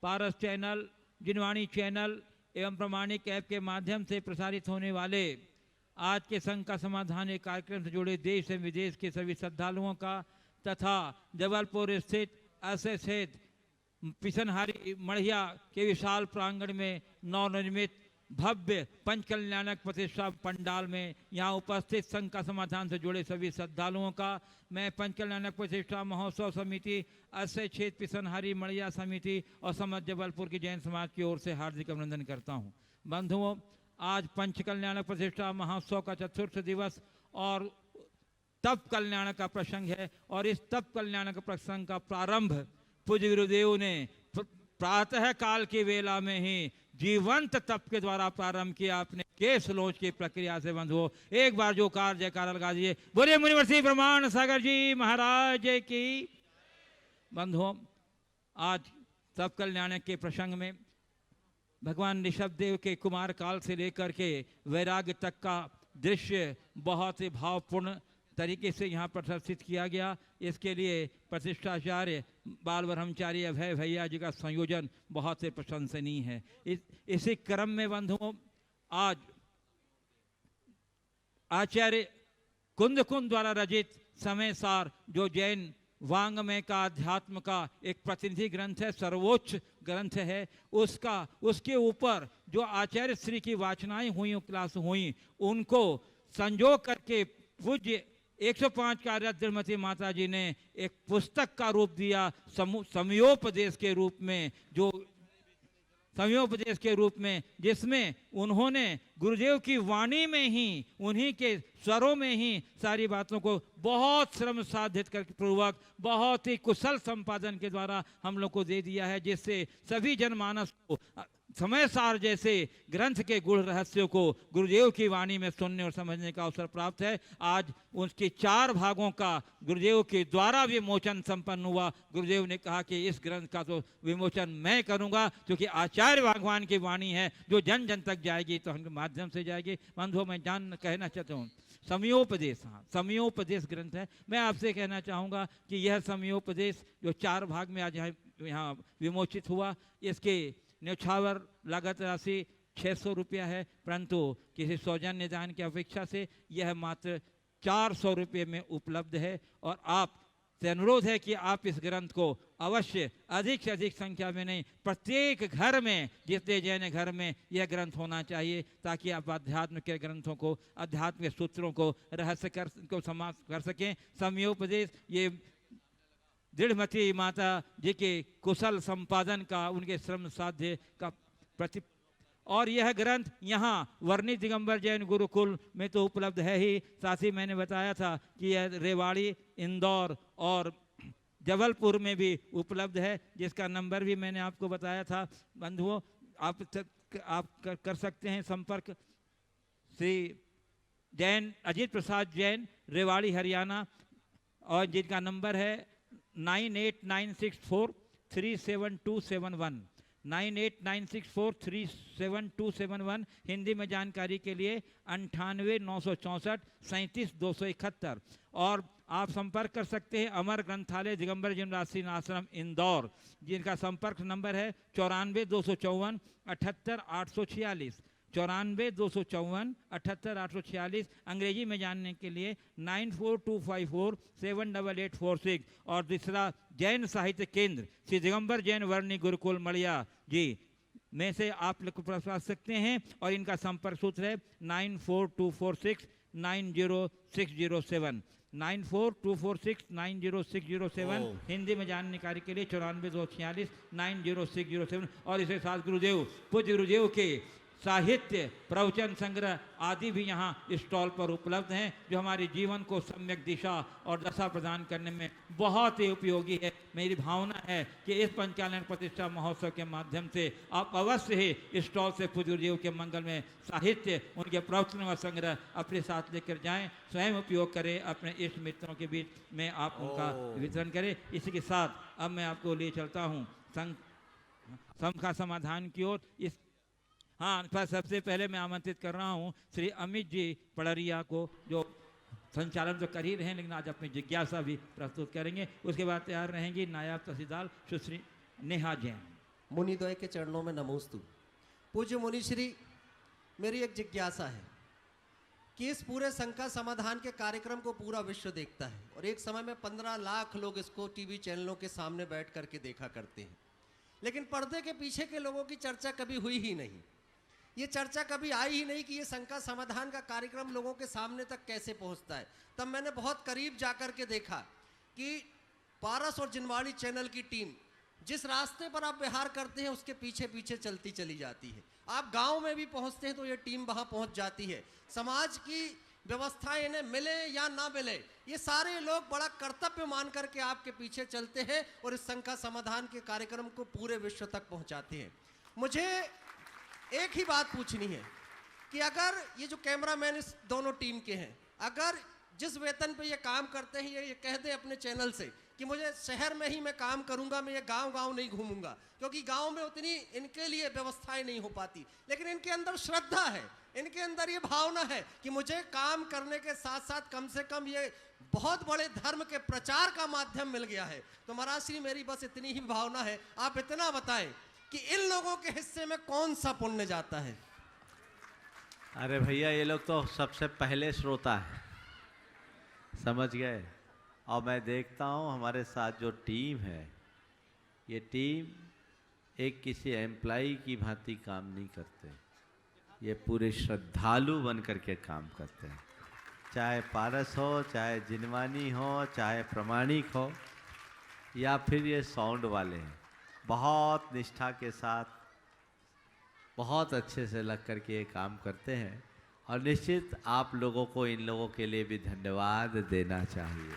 पारस channel, जिनवाणी channel एवं प्रमाणिक app के माध्यम से प्रसारित होने वाले आज के संघ का समाधान एक कार्यक्रम से जुड़े देश एवं विदेश के सभी श्रद्धालुओं का तथा जबलपुर स्थित एसएसएच पिसनहारी मढ़िया के विशाल प्रांगण में नवनिर्मित भव्य पंचकल्याणक प्रतिष्ठा पंडाल में यहाँ उपस्थित संघ का समाधान से जुड़े सभी श्रद्धालुओं का मैं पंचकल्याणक प्रतिष्ठा महोत्सव समिति, एसएसएच पिसनहारी मढ़िया समिति और समस्त जबलपुर की जैन समाज की ओर से हार्दिक अभिनंदन करता हूँ। बंधुओं, आज पंचकल्याणक प्रतिष्ठा महोत्सव का चतुर्थ दिवस और तप कल्याण का प्रसंग है और इस तप कल्याण का प्रसंग का प्रारंभ पूज्य गुरुदेव ने प्रातः काल की वेला में ही जीवंत तप के द्वारा प्रारंभ किया अपने केश लोच की प्रक्रिया से। बंधुओं, एक बार जो कार जयकारा लगा दिए, बोले मुनिवर्षि प्रमाण सागर जी महाराज की। बंधुओं, आज तप कल्याण के प्रसंग में भगवान ऋषभदेव के कुमार काल से लेकर के वैराग्य तक का दृश्य बहुत ही भावपूर्ण तरीके से यहाँ प्रदर्शित किया गया। इसके लिए प्रतिष्ठाचार्य बाल ब्रह्मचारी अभय भैया जी का संयोजन बहुत ही प्रशंसनीय है। इसी क्रम में बंधुओं, आज आचार्य कुंद द्वारा रचित समय सार जो जैन वांग्मय का अध्यात्म का एक प्रतिनिधि ग्रंथ है, सर्वोच्च ग्रंथ है, उसके ऊपर जो आचार्य श्री की वाचनाएं हुई, क्लास हुई, उनको संजो करके पूज्य 105 कार्यरत श्रीमती माता जी ने एक पुस्तक का रूप दिया समयोपदेश के रूप में, जो समयोपदेश के रूप में, जिसमें उन्होंने गुरुदेव की वाणी में ही, उन्हीं के स्वरों में ही सारी बातों को बहुत श्रम साधित कर पूर्वक बहुत ही कुशल संपादन के द्वारा हम लोग को दे दिया है, जिससे सभी जनमानस को समय सार जैसे ग्रंथ के गुण रहस्यों को गुरुदेव की वाणी में सुनने और समझने का अवसर प्राप्त है। आज उसके 4 भागों का गुरुदेव के द्वारा विमोचन संपन्न हुआ। गुरुदेव ने कहा कि इस ग्रंथ का तो विमोचन मैं करूंगा, क्योंकि आचार्य भगवान की वाणी है जो जन जन तक जाएगी तो उनके माध्यम से जाएगी। बंधुओं, मैं कहना चाहता हूँ समयोपदेश, हाँ, समयोपदेश ग्रंथ है। मैं आपसे कहना चाहूँगा कि यह समयोपदेश जो 4 भाग में आज यहाँ विमोचित हुआ, इसके न्यौछावर लागत राशि 600 रुपया है, परंतु किसी सौजन्य दान की अपेक्षा से यह मात्र 400 रुपये में उपलब्ध है। और आप से अनुरोध है कि आप इस ग्रंथ को अवश्य अधिक से अधिक संख्या में नहीं, प्रत्येक घर में, जितने जैन घर में यह ग्रंथ होना चाहिए, ताकि आप अध्यात्म के ग्रंथों को, अध्यात्म के सूत्रों को रहस्य को समाप्त कर सकें। समयोपदेश ये दृढ़मती माता जी के कुशल संपादन का, उनके श्रम साध्य का प्रति, और यह ग्रंथ यहाँ वर्णी दिगंबर जैन गुरुकुल में तो उपलब्ध है ही, साथ ही मैंने बताया था कि यह रेवाड़ी, इंदौर और जबलपुर में भी उपलब्ध है, जिसका नंबर भी मैंने आपको बताया था। बंधुओं, आप कर सकते हैं संपर्क श्री जैन अजीत प्रसाद जैन, रेवाड़ी हरियाणा, और जिनका नंबर है 9896437271 9896437271। हिंदी में जानकारी के लिए 9894473271। और आप संपर्क कर सकते हैं अमर ग्रंथालय दिगंबर जिमरासीन आश्रम इंदौर, जिनका संपर्क नंबर है 94-254-78-846 94-254-78-846। अंग्रेजी में जानने के लिए 94-254-78846। और दूसरा जैन साहित्य केंद्र श्री दिगंबर जैन वर्णी गुरुकुल मढ़िया जी में से आप लोग प्रसाद सकते हैं, और इनका संपर्क सूत्र है 9424690607 9424690607। हिंदी में जानकारी के लिए 94-246-90607। और इसके साथ गुरुदेव, पूज्य गुरुदेव के साहित्य, प्रवचन संग्रह आदि भी यहाँ स्टॉल पर उपलब्ध हैं, जो हमारे जीवन को सम्यक दिशा और दशा प्रदान करने में बहुत ही उपयोगी है। मेरी भावना है कि इस पंचकल्याण प्रतिष्ठा महोत्सव के माध्यम से आप अवश्य ही स्टॉल से पूज्य गुरुदेव के मंगल में साहित्य, उनके प्रवचन व संग्रह अपने साथ लेकर जाएं, स्वयं उपयोग करें, अपने इष्ट मित्रों के बीच में आप उनका वितरण करें। इसी के साथ अब मैं आपको ले चलता हूँ संघ का समाधान की ओर। इस पर सबसे पहले मैं आमंत्रित कर रहा हूं श्री अमित जी पड़रिया को, जो संचालन तो कर ही रहे हैं, लेकिन आज अपनी जिज्ञासा भी प्रस्तुत करेंगे। उसके बाद तैयार रहेंगी नायब तहसीलदार सुश्री नेहा जैन। मुनिद्वय के चरणों में नमोस्तु। पूज्य मुनिश्री, मेरी एक जिज्ञासा है कि इस पूरे शंका समाधान के कार्यक्रम को पूरा विश्व देखता है और एक समय में 15 लाख लोग इसको टीवी चैनलों के सामने बैठ करके देखा करते हैं, लेकिन पर्दे के पीछे के लोगों की चर्चा कभी हुई ही नहीं। ये चर्चा कभी आई ही नहीं कि ये शंका समाधान का कार्यक्रम लोगों के सामने तक कैसे पहुंचता है। तब मैंने बहुत करीब जाकर के देखा कि पारस और जिनवाड़ी चैनल की टीम जिस रास्ते पर आप व्यवहार करते हैं उसके पीछे पीछे चलती चली जाती है। आप गांव में भी पहुंचते हैं तो ये टीम वहां पहुंच जाती है। समाज की व्यवस्था इन्हें मिले या ना मिले, ये सारे लोग बड़ा कर्तव्य मान करके आपके पीछे चलते हैं और इस शंका समाधान के कार्यक्रम को पूरे विश्व तक पहुंचाते हैं। मुझे एक ही बात पूछनी है कि अगर ये जो कैमरामैन इस दोनों टीम के हैं, अगर जिस वेतन पे ये काम करते हैं ये कह दे अपने चैनल से कि मुझे शहर में ही मैं काम करूंगा, मैं ये गांव-गांव नहीं घूमूंगा, क्योंकि गांव में उतनी इनके लिए व्यवस्थाएं नहीं हो पाती, लेकिन इनके अंदर श्रद्धा है, इनके अंदर ये भावना है कि मुझे काम करने के साथ साथ कम से कम ये बहुत बड़े धर्म के प्रचार का माध्यम मिल गया है। तो महाराज श्री, मेरी बस इतनी ही भावना है, आप इतना बताएं कि इन लोगों के हिस्से में कौन सा पुण्य जाता है। अरे भैया, ये लोग तो सबसे पहले श्रोता है, समझ गए। और मैं देखता हूँ हमारे साथ जो टीम है, ये टीम एक किसी एम्प्लॉई की भांति काम नहीं करते, ये पूरे श्रद्धालु बन करके काम करते हैं। चाहे पारस हो, चाहे जिनवानी हो, चाहे प्रमाणिक हो, या फिर ये साउंड वाले हैं, बहुत निष्ठा के साथ बहुत अच्छे से लग करके ये काम करते हैं। और निश्चित आप लोगों को इन लोगों के लिए भी धन्यवाद देना चाहिए।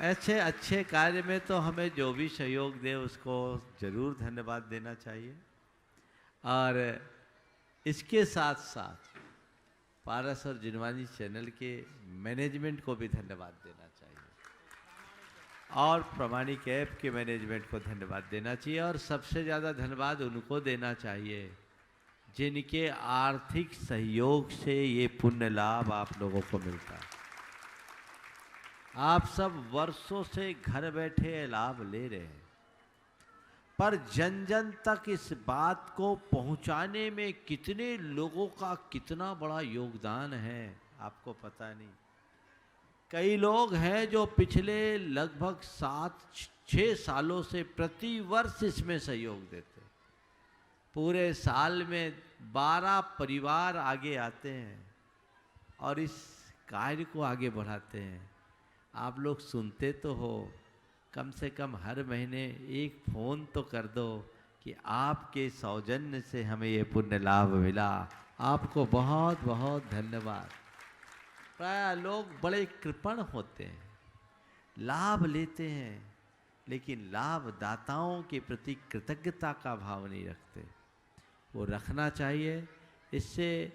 ऐसे अच्छे कार्य में तो हमें जो भी सहयोग दे उसको ज़रूर धन्यवाद देना चाहिए। और इसके साथ साथ पारस और जिनवानी चैनल के मैनेजमेंट को भी धन्यवाद देना चाहिए और प्रमाणिक ऐप के मैनेजमेंट को धन्यवाद देना चाहिए। और सबसे ज़्यादा धन्यवाद उनको देना चाहिए जिनके आर्थिक सहयोग से ये पुण्य लाभ आप लोगों को मिलता है। आप सब वर्षों से घर बैठे लाभ ले रहे हैं, पर जन जन तक इस बात को पहुंचाने में कितने लोगों का कितना बड़ा योगदान है आपको पता नहीं। कई लोग हैं जो पिछले लगभग 7-6 सालों से प्रति वर्ष इसमें सहयोग देते हैं। पूरे साल में 12 परिवार आगे आते हैं और इस कार्य को आगे बढ़ाते हैं। आप लोग सुनते तो हो, कम से कम हर महीने एक फ़ोन तो कर दो कि आपके सौजन्य से हमें ये पुण्य लाभ मिला, आपको बहुत बहुत धन्यवाद। प्राय लोग बड़े कृपण होते हैं, लाभ लेते हैं, लेकिन लाभदाताओं के प्रति कृतज्ञता का भाव नहीं रखते। वो रखना चाहिए, इससे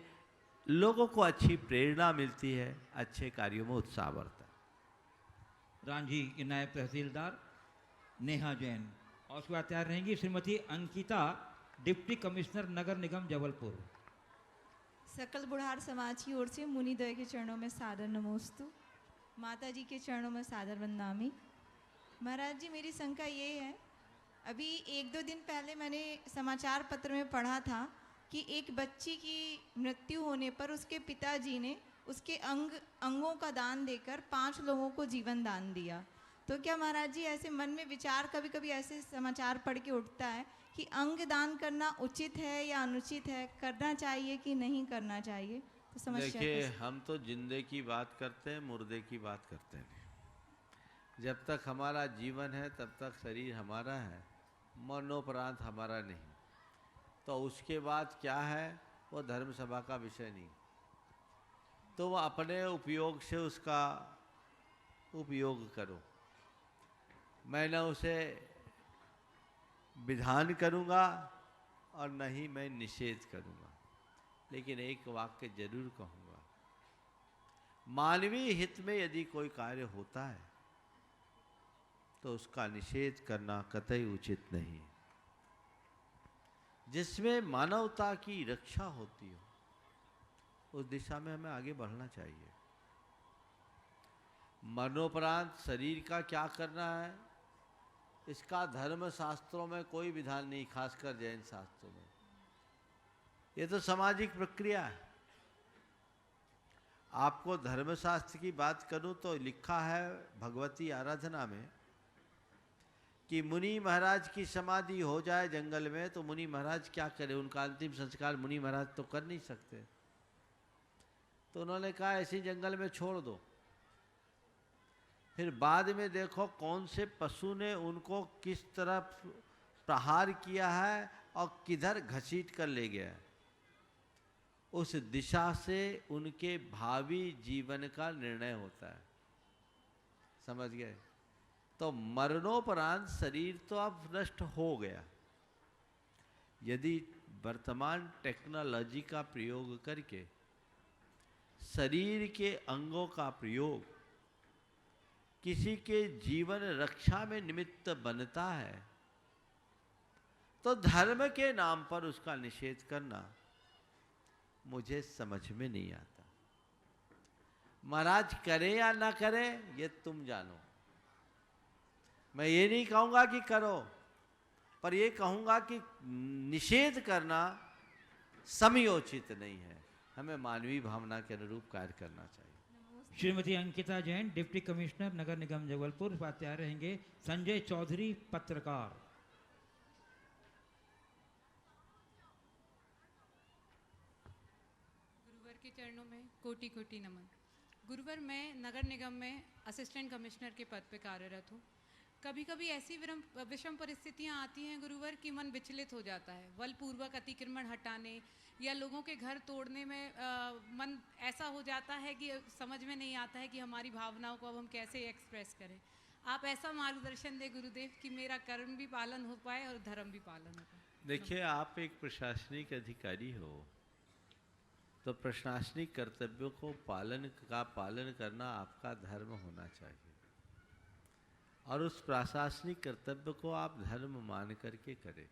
लोगों को अच्छी प्रेरणा मिलती है, अच्छे कार्यों में उत्साह बढ़ता है। रांझी की नायब तहसीलदार नेहा जैन, और उसके बाद तैयार रहेंगी श्रीमती अंकिता, डिप्टी कमिश्नर नगर निगम जबलपुर। सकल बुढ़ार समाज की ओर से मुनिद्वय के चरणों में सादर नमोस्तु, माता जी के चरणों में सादर वंदनामि। महाराज जी, मेरी शंका ये है, अभी 1-2 दिन पहले मैंने समाचार पत्र में पढ़ा था कि एक बच्ची की मृत्यु होने पर उसके पिताजी ने उसके अंगों का दान देकर 5 लोगों को जीवन दान दिया। तो क्या महाराज जी ऐसे मन में विचार कभी कभी ऐसे समाचार पढ़ के उठता है कि अंग दान करना उचित है या अनुचित है, करना चाहिए कि नहीं करना चाहिए? तो समस्या देखिए, हम तो जिंदे की बात करते हैं, मुर्दे की बात करते हैं। जब तक हमारा जीवन है तब तक शरीर हमारा है, मरणोपरांत हमारा नहीं। तो उसके बाद क्या है वो धर्म सभा का विषय नहीं। तो वह अपने उपयोग से उसका उपयोग करो। मैं न उसे विधान करूँगा और न ही मैं निषेध करूँगा, लेकिन एक वाक्य जरूर कहूँगा, मानवीय हित में यदि कोई कार्य होता है तो उसका निषेध करना कतई उचित नहीं। जिसमें मानवता की रक्षा होती हो उस दिशा में हमें आगे बढ़ना चाहिए। मरणोपरांत शरीर का क्या करना है इसका धर्म शास्त्रों में कोई विधान नहीं, खासकर जैन शास्त्रों में। ये तो सामाजिक प्रक्रिया है। आपको धर्मशास्त्र की बात करूं तो लिखा है भगवती आराधना में कि मुनि महाराज की समाधि हो जाए जंगल में तो मुनि महाराज क्या करें, उनका अंतिम संस्कार मुनि महाराज तो कर नहीं सकते। तो उन्होंने कहा ऐसे जंगल में छोड़ दो। फिर बाद में देखो कौन से पशु ने उनको किस तरफ प्रहार किया है और किधर घसीट कर ले गया है। उस दिशा से उनके भावी जीवन का निर्णय होता है। समझ गए? तो मरणोपरांत शरीर तो अब नष्ट हो गया। यदि वर्तमान टेक्नोलॉजी का प्रयोग करके शरीर के अंगों का प्रयोग किसी के जीवन रक्षा में निमित्त बनता है तो धर्म के नाम पर उसका निषेध करना मुझे समझ में नहीं आता। महाराज करे या ना करे ये तुम जानो। मैं ये नहीं कहूंगा कि करो, पर ये कहूंगा कि निषेध करना समयोचित नहीं है। हमें मानवीय भावना के अनुरूप कार्य करना चाहिए। श्रीमती अंकिता जैन, डिप्टी कमिश्नर नगर निगम जबलपुर, बात तैयार रहेंगे। संजय चौधरी, पत्रकार। गुरुवर के चरणों में कोटि कोटि नमन। गुरुवर, मैं नगर निगम में असिस्टेंट कमिश्नर के पद पर कार्यरत हूँ। कभी कभी ऐसी विषम परिस्थितियाँ आती हैं गुरुवर कि मन विचलित हो जाता है। बलपूर्वक अतिक्रमण हटाने या लोगों के घर तोड़ने में मन ऐसा हो जाता है कि समझ में नहीं आता है कि हमारी भावनाओं को अब हम कैसे एक्सप्रेस करें। आप ऐसा मार्गदर्शन दें गुरुदेव कि मेरा कर्म भी पालन हो पाए और धर्म भी पालन हो पाए। देखिए, आप एक प्रशासनिक अधिकारी हो तो प्रशासनिक कर्तव्यों को पालन करना आपका धर्म होना चाहिए और उस प्रशासनिक कर्तव्य को आप धर्म मान करके करें।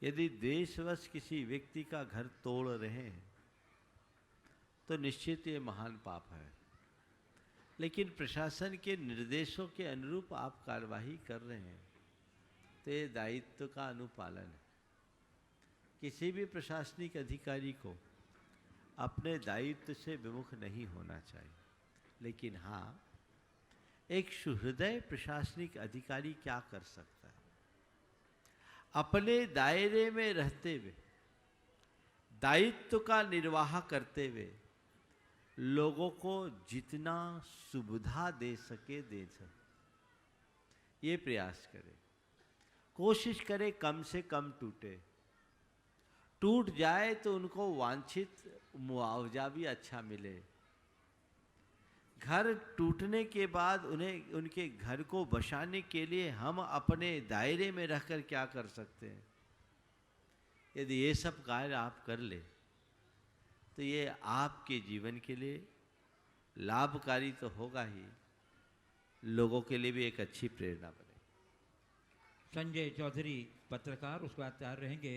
यदि देशवश किसी व्यक्ति का घर तोड़ रहे हैं तो निश्चित ये महान पाप है, लेकिन प्रशासन के निर्देशों के अनुरूप आप कार्यवाही कर रहे हैं तो ये दायित्व का अनुपालन है। किसी भी प्रशासनिक अधिकारी को अपने दायित्व से विमुख नहीं होना चाहिए, लेकिन हाँ, एक सुहृदय प्रशासनिक अधिकारी क्या कर सकता है? अपने दायरे में रहते हुए दायित्व का निर्वाह करते हुए लोगों को जितना सुविधा दे सके ये प्रयास करे। कोशिश करे कम से कम टूट जाए तो उनको वांछित मुआवजा भी अच्छा मिले। घर टूटने के बाद उन्हें उनके घर को बसाने के लिए हम अपने दायरे में रहकर क्या कर सकते हैं? यदि ये सब कार्य आप कर ले तो ये आपके जीवन के लिए लाभकारी तो होगा ही, लोगों के लिए भी एक अच्छी प्रेरणा बने। संजय चौधरी, पत्रकार, उसके बाद तैयार रहेंगे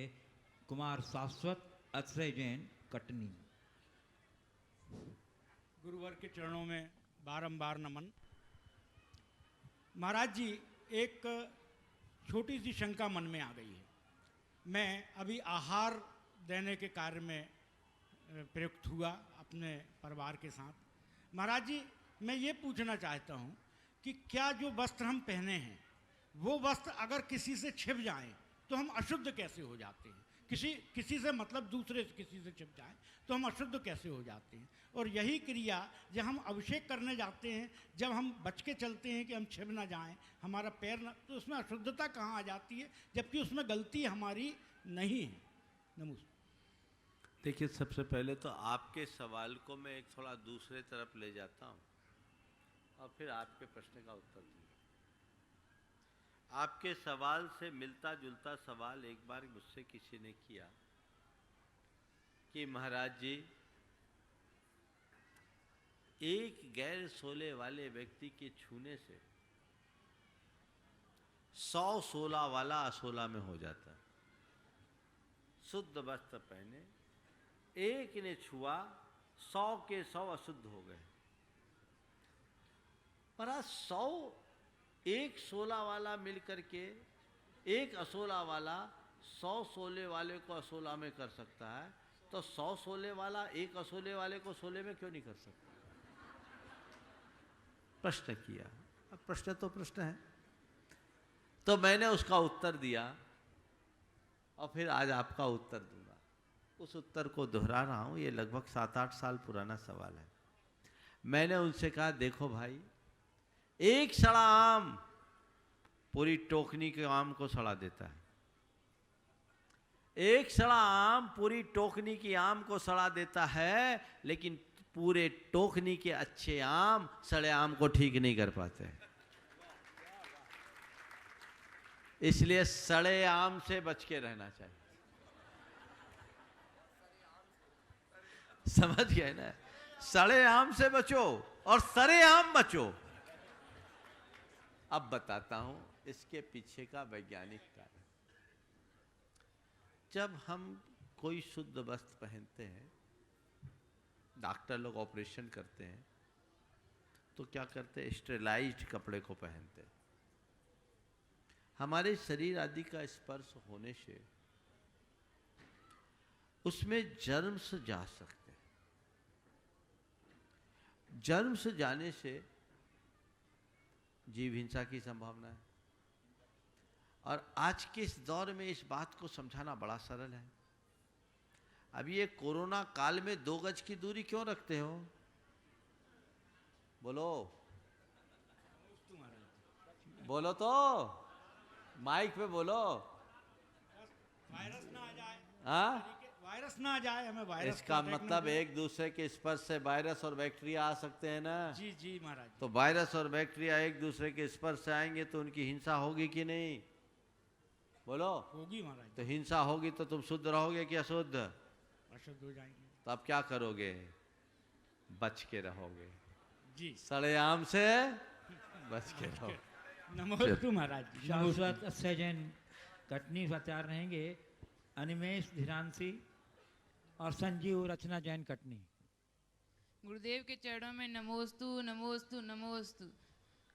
कुमार शाश्वत, अक्षय जैन, कटनी। गुरुवर के चरणों में बारंबार नमन। महाराज जी, एक छोटी सी शंका मन में आ गई है। मैं अभी आहार देने के कार्य में प्रयुक्त हुआ अपने परिवार के साथ। महाराज जी, मैं ये पूछना चाहता हूँ कि क्या जो वस्त्र हम पहने हैं वो वस्त्र अगर किसी से छिप जाएं तो हम अशुद्ध कैसे हो जाते हैं? किसी से मतलब दूसरे से किसी से छिप जाए तो हम अशुद्ध कैसे हो जाते हैं? और यही क्रिया जब हम अभिषेक करने जाते हैं, जब हम बच के चलते हैं कि हम छिप ना जाएं, हमारा पैर ना, तो उसमें अशुद्धता कहाँ आ जाती है, जबकि उसमें गलती हमारी नहीं है। नमस्ते। देखिए, सबसे पहले तो आपके सवाल को मैं एक थोड़ा दूसरे तरफ ले जाता हूँ और फिर आपके प्रश्न का उत्तर दूँगा। आपके सवाल से मिलता जुलता सवाल एक बार मुझसे किसी ने किया कि महाराज जी, एक गैर सोले वाले व्यक्ति के छूने से 100 सोला वाला असोला में हो जाता है। शुद्ध वस्त्र पहने, एक ने छुआ, 100 के 100 अशुद्ध हो गए। पर 100 एक सोला वाला मिल करके एक असोला वाला 100 सोले वाले को असोला में कर सकता है, तो 100 सोले वाला एक असोले वाले को सोले में क्यों नहीं कर सकता? प्रश्न किया। अब प्रश्न तो प्रश्न है, तो मैंने उसका उत्तर दिया और फिर आज आपका उत्तर दूंगा। उस उत्तर को दोहरा रहा हूं, ये लगभग 7-8 साल पुराना सवाल है। मैंने उनसे कहा, देखो भाई, एक सड़ा आम पूरी टोकनी के आम को सड़ा देता है, एक सड़ा आम पूरी टोकनी की आम को सड़ा देता है, लेकिन पूरे टोकनी के अच्छे आम सड़े आम को ठीक नहीं कर पाते। इसलिए सड़े आम से बच के रहना चाहिए। समझ गए ना? सड़े आम से बचो और सरे आम बचो। अब बताता हूं इसके पीछे का वैज्ञानिक कारण। जब हम कोई शुद्ध वस्त्र पहनते हैं, डॉक्टर लोग ऑपरेशन करते हैं, तो क्या करते हैं? स्टेरिलाइज्ड कपड़े को पहनते हैं। हमारे शरीर आदि का स्पर्श होने से उसमें जर्म्स जा सकते हैं। जर्म्स जाने से जीव हिंसा की संभावना है। और आज के इस दौर में इस बात को समझाना बड़ा सरल है। अब ये कोरोना काल में 2 गज की दूरी क्यों रखते हो? बोलो बोलो, तो माइक पे बोलो। वायरस ना आ जाए। हाँ, वायरस ना आ जाए, हमें वायरस इसका को attack मतलब ना एक दूसरे के स्पर्श से वायरस और बैक्टीरिया आ सकते हैं ना। जी जी महाराज। तो वायरस और बैक्टीरिया एक दूसरे के स्पर्श से आएंगे तो उनकी हिंसा होगी कि नहीं? बोलो। होगी महाराज। तो हिंसा होगी तो तुम शुद्ध रहोगे कि अशुद्ध? अशुद्ध हो जाएंगे। तो अब क्या करोगे? बच के रहोगे। जी। सड़े आम से बच के रहो। नमोस्तु महाराज। शाश्वत अक्षय जैन कटनी से तैयार रहेंगे, अनिमेश धीरांशी और संजीव रचना जैन कटनी। गुरुदेव के चरणों में नमोस्तु नमोस्तु नमोस्तु।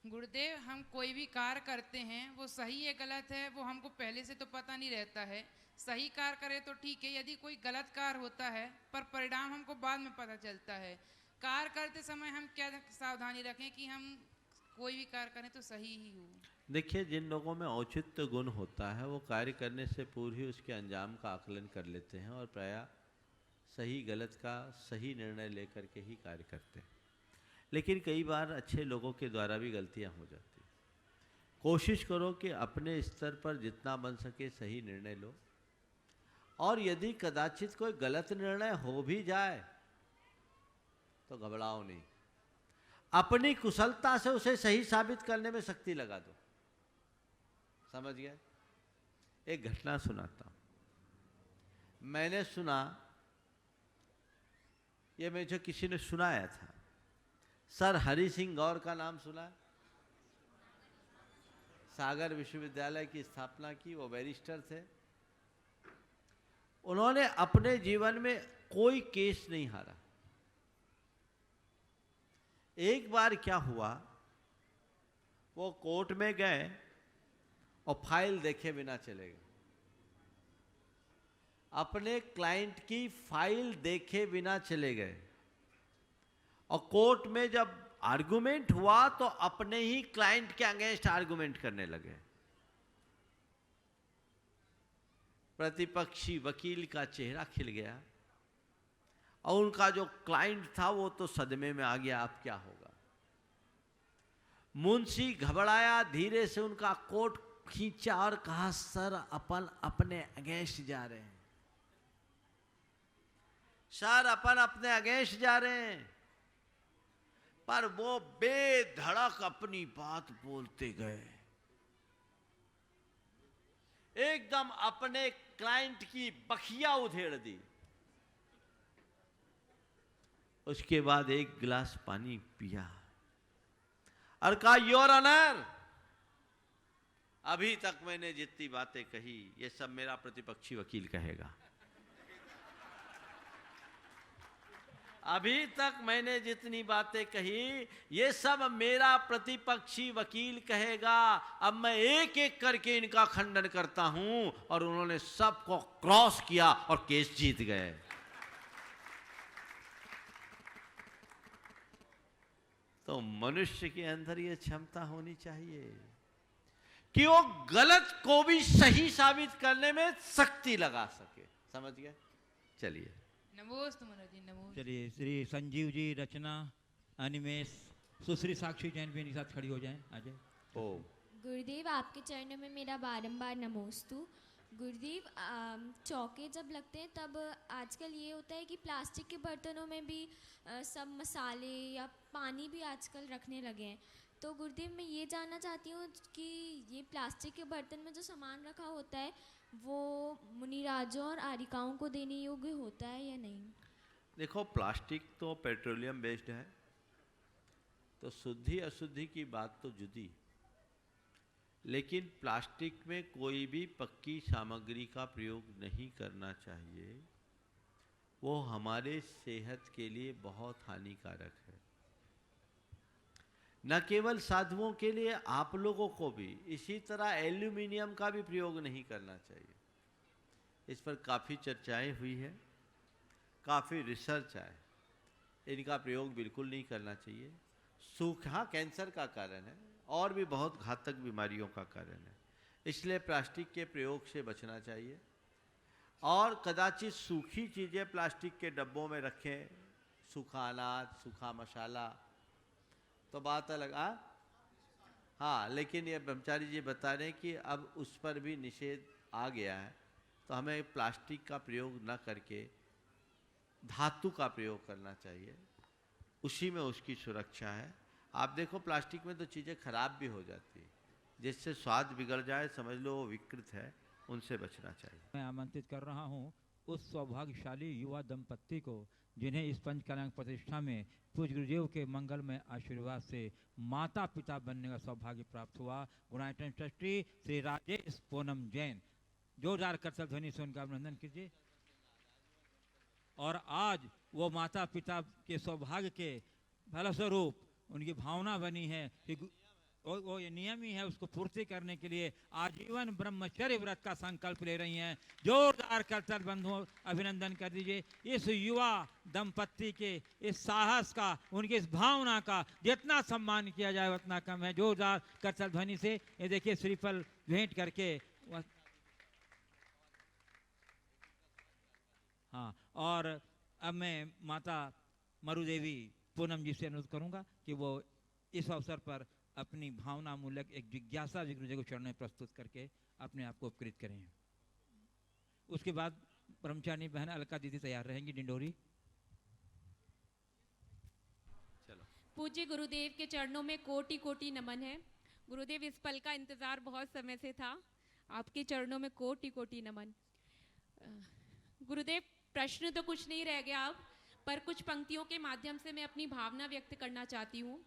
गुरुदेव, हम कोई भी कार्य करते हैं वो सही है गलत है वो हमको पहले से तो पता नहीं रहता है। सही कार्य करे तो ठीक है, यदि कोई गलत कार्य होता है पर परिणाम हमको बाद में पता चलता है। कार्य करते समय हम क्या सावधानी रखें कि हम कोई भी कार्य करें तो सही ही हो? देखिए, जिन लोगों में औचित्य गुण होता है वो कार्य करने से पूर्व ही उसके अंजाम का आकलन कर लेते हैं और प्रायः सही गलत का सही निर्णय लेकर के ही कार्य करते हैं। लेकिन कई बार अच्छे लोगों के द्वारा भी गलतियां हो जाती हैं। कोशिश करो कि अपने स्तर पर जितना बन सके सही निर्णय लो, और यदि कदाचित कोई गलत निर्णय हो भी जाए तो घबराओ नहीं, अपनी कुशलता से उसे सही साबित करने में शक्ति लगा दो। समझ गए? एक घटना सुनाता हूं। मैंने सुना, ये मुझे किसी ने सुनाया था। सर हरि सिंह गौर का नाम सुना? सागर विश्वविद्यालय की स्थापना की, वो बैरिस्टर थे। उन्होंने अपने जीवन में कोई केस नहीं हारा। एक बार क्या हुआ, वो कोर्ट में गए और फाइल देखे बिना चले गए। अपने क्लाइंट की फाइल देखे बिना चले गए और कोर्ट में जब आर्गुमेंट हुआ तो अपने ही क्लाइंट के अगेंस्ट आर्गुमेंट करने लगे। प्रतिपक्षी वकील का चेहरा खिल गया और उनका जो क्लाइंट था वो तो सदमे में आ गया, अब क्या होगा। मुंशी घबराया, धीरे से उनका कोट खींचा और कहा, सर अपन अपने अगेंस्ट जा रहे हैं, सर अपन अपने अगेंस्ट जा रहे हैं। पर वो बेधड़क अपनी बात बोलते गए, एकदम अपने क्लाइंट की बखिया उधेड़ दी। उसके बाद एक गिलास पानी पिया और कहा, योर ऑनर, अभी तक मैंने जितनी बातें कही ये सब मेरा प्रतिपक्षी वकील कहेगा। अभी तक मैंने जितनी बातें कही ये सब मेरा प्रतिपक्षी वकील कहेगा। अब मैं एक एक करके इनका खंडन करता हूं और उन्होंने सबको क्रॉस किया और केस जीत गए। तो मनुष्य के अंदर ये क्षमता होनी चाहिए कि वो गलत को भी सही साबित करने में शक्ति लगा सके। समझ गए? चलिए। नमोस्तु मनोज जी, नमोस्तु। चलिए, श्री संजीव जी, रचना, अनिमेश, सुश्री साक्षी जैन भी इनके साथ खड़ी हो जाएं। आ जाए। ओ गुरुदेव, आपके चरणों में मेरा बारंबार नमोस्तु। गुरुदेव, चौके जब लगते हैं तब आजकल ये होता है कि प्लास्टिक के बर्तनों में भी सब मसाले या पानी भी आजकल रखने लगे हैं। तो गुरुदेव, मैं ये जानना चाहती हूँ कि ये प्लास्टिक के बर्तन में जो सामान रखा होता है वो मुनिराजों और आरिकाओं को देने योग्य होता है या नहीं? देखो, प्लास्टिक तो पेट्रोलियम बेस्ड है, तो शुद्धि अशुद्धि की बात तो जुदी। लेकिन प्लास्टिक में कोई भी पक्की सामग्री का प्रयोग नहीं करना चाहिए, वो हमारे सेहत के लिए बहुत हानिकारक है। न केवल साधुओं के लिए, आप लोगों को भी इसी तरह एल्यूमिनियम का भी प्रयोग नहीं करना चाहिए। इस पर काफ़ी चर्चाएं हुई है, काफ़ी रिसर्च है, इनका प्रयोग बिल्कुल नहीं करना चाहिए। सूखा कैंसर का कारण है और भी बहुत घातक बीमारियों का कारण है, इसलिए प्लास्टिक के प्रयोग से बचना चाहिए। और कदाचित सूखी चीज़ें प्लास्टिक के डब्बों में रखें, सूखा अनाज, सूखा मसाला, तो बात अलग। हाँ, लेकिन ये ब्रह्मचारी जी बता रहे हैं कि अब उस पर भी निषेध आ गया है, तो हमें प्लास्टिक का प्रयोग न करके धातु का प्रयोग करना चाहिए, उसी में उसकी सुरक्षा है। आप देखो, प्लास्टिक में तो चीज़ें खराब भी हो जाती है, जिससे स्वाद बिगड़ जाए, समझ लो वो विकृत है, उनसे बचना चाहिए। मैं आमंत्रित कर रहा हूँ उस सौभाग्यशाली युवा दंपत्ति को जिन्हें इस पंचकलंक प्रतिष्ठा में पूज्य गुरुदेव के मंगलमय आशीर्वाद से माता पिता बनने का सौभाग्य प्राप्त हुआ। गुणायतन ट्रस्टी श्री राजेश पूनम जैन, जोरदार करतल ध्वनि से उनका अभिनंदन कीजिए। और आज वो माता पिता के सौभाग्य के फलस्वरूप उनकी भावना बनी है कि वो ये नियम ही है, उसको पूर्ति करने के लिए आजीवन ब्रह्मचर्य व्रत का संकल्प ले रही हैं। जोरदार करतल बंधुओं अभिनंदन कर दीजिए। इस युवा दंपत्ति के इस साहस का, उनकी इस भावना का जितना सम्मान किया जाए उतना कम है। जोरदार करतल ध्वनि से ये देखिए श्रीफल भेंट करके। हाँ, और अब मैं माता मरुदेवी पूनम जी से अनुरोध करूंगा कि वो इस अवसर पर अपनी भावना मूलक एक जिज्ञासा गुरुदेव को चरण में प्रस्तुत करके अपने आप को उपकृत करें। उसके बाद ब्रह्मचारी बहन अलका दीदी तैयार रहेंगी, डिंडोरी। चलो। पूज्य गुरुदेव के चरणों में कोटि कोटि नमन है। गुरुदेव, इस पल का इंतजार बहुत समय से था, आपके चरणों में कोटि कोटि नमन। गुरुदेव, प्रश्न तो कुछ नहीं रह गया अब, पर कुछ पंक्तियों के माध्यम से मैं अपनी भावना व्यक्त करना चाहती हूँ।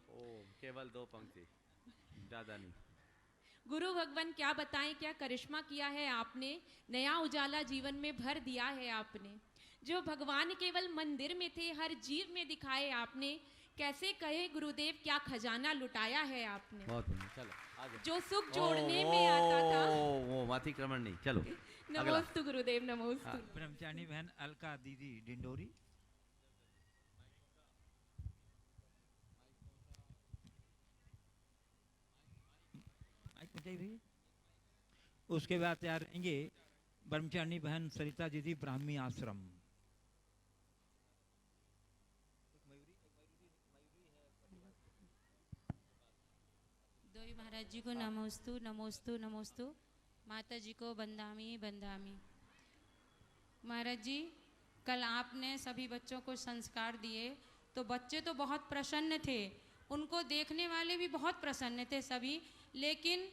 केवल 2 पंक्ति, ज्यादा नहीं। गुरु भगवान, क्या बताएं क्या करिश्मा किया है आपने, नया उजाला जीवन में भर दिया है आपने। जो भगवान केवल मंदिर में थे, हर जीव में दिखाए आपने। कैसे कहे गुरुदेव, क्या खजाना लुटाया है आपने। बहुत बढ़िया, चलो आगे। जो सुख जोड़ने में आता था। वो मातिक्रमण नहीं, चलो। नमोस्तु गुरुदेव, नमोस्तु। ब्रह्मचारी बहन अलका दीदी, डिंडोरी। उसके बाद तैयार रहेंगे ब्रह्मचारिणी बहन सरिता दीदी, ब्राह्मी आश्रम। दोई महाराज जी को नमोस्तु नमोस्तु नमोस्तु। माता जी को बंदामी बंदामी। महाराज जी, कल आपने सभी बच्चों को संस्कार दिए तो बच्चे तो बहुत प्रसन्न थे, उनको देखने वाले भी बहुत प्रसन्न थे सभी। लेकिन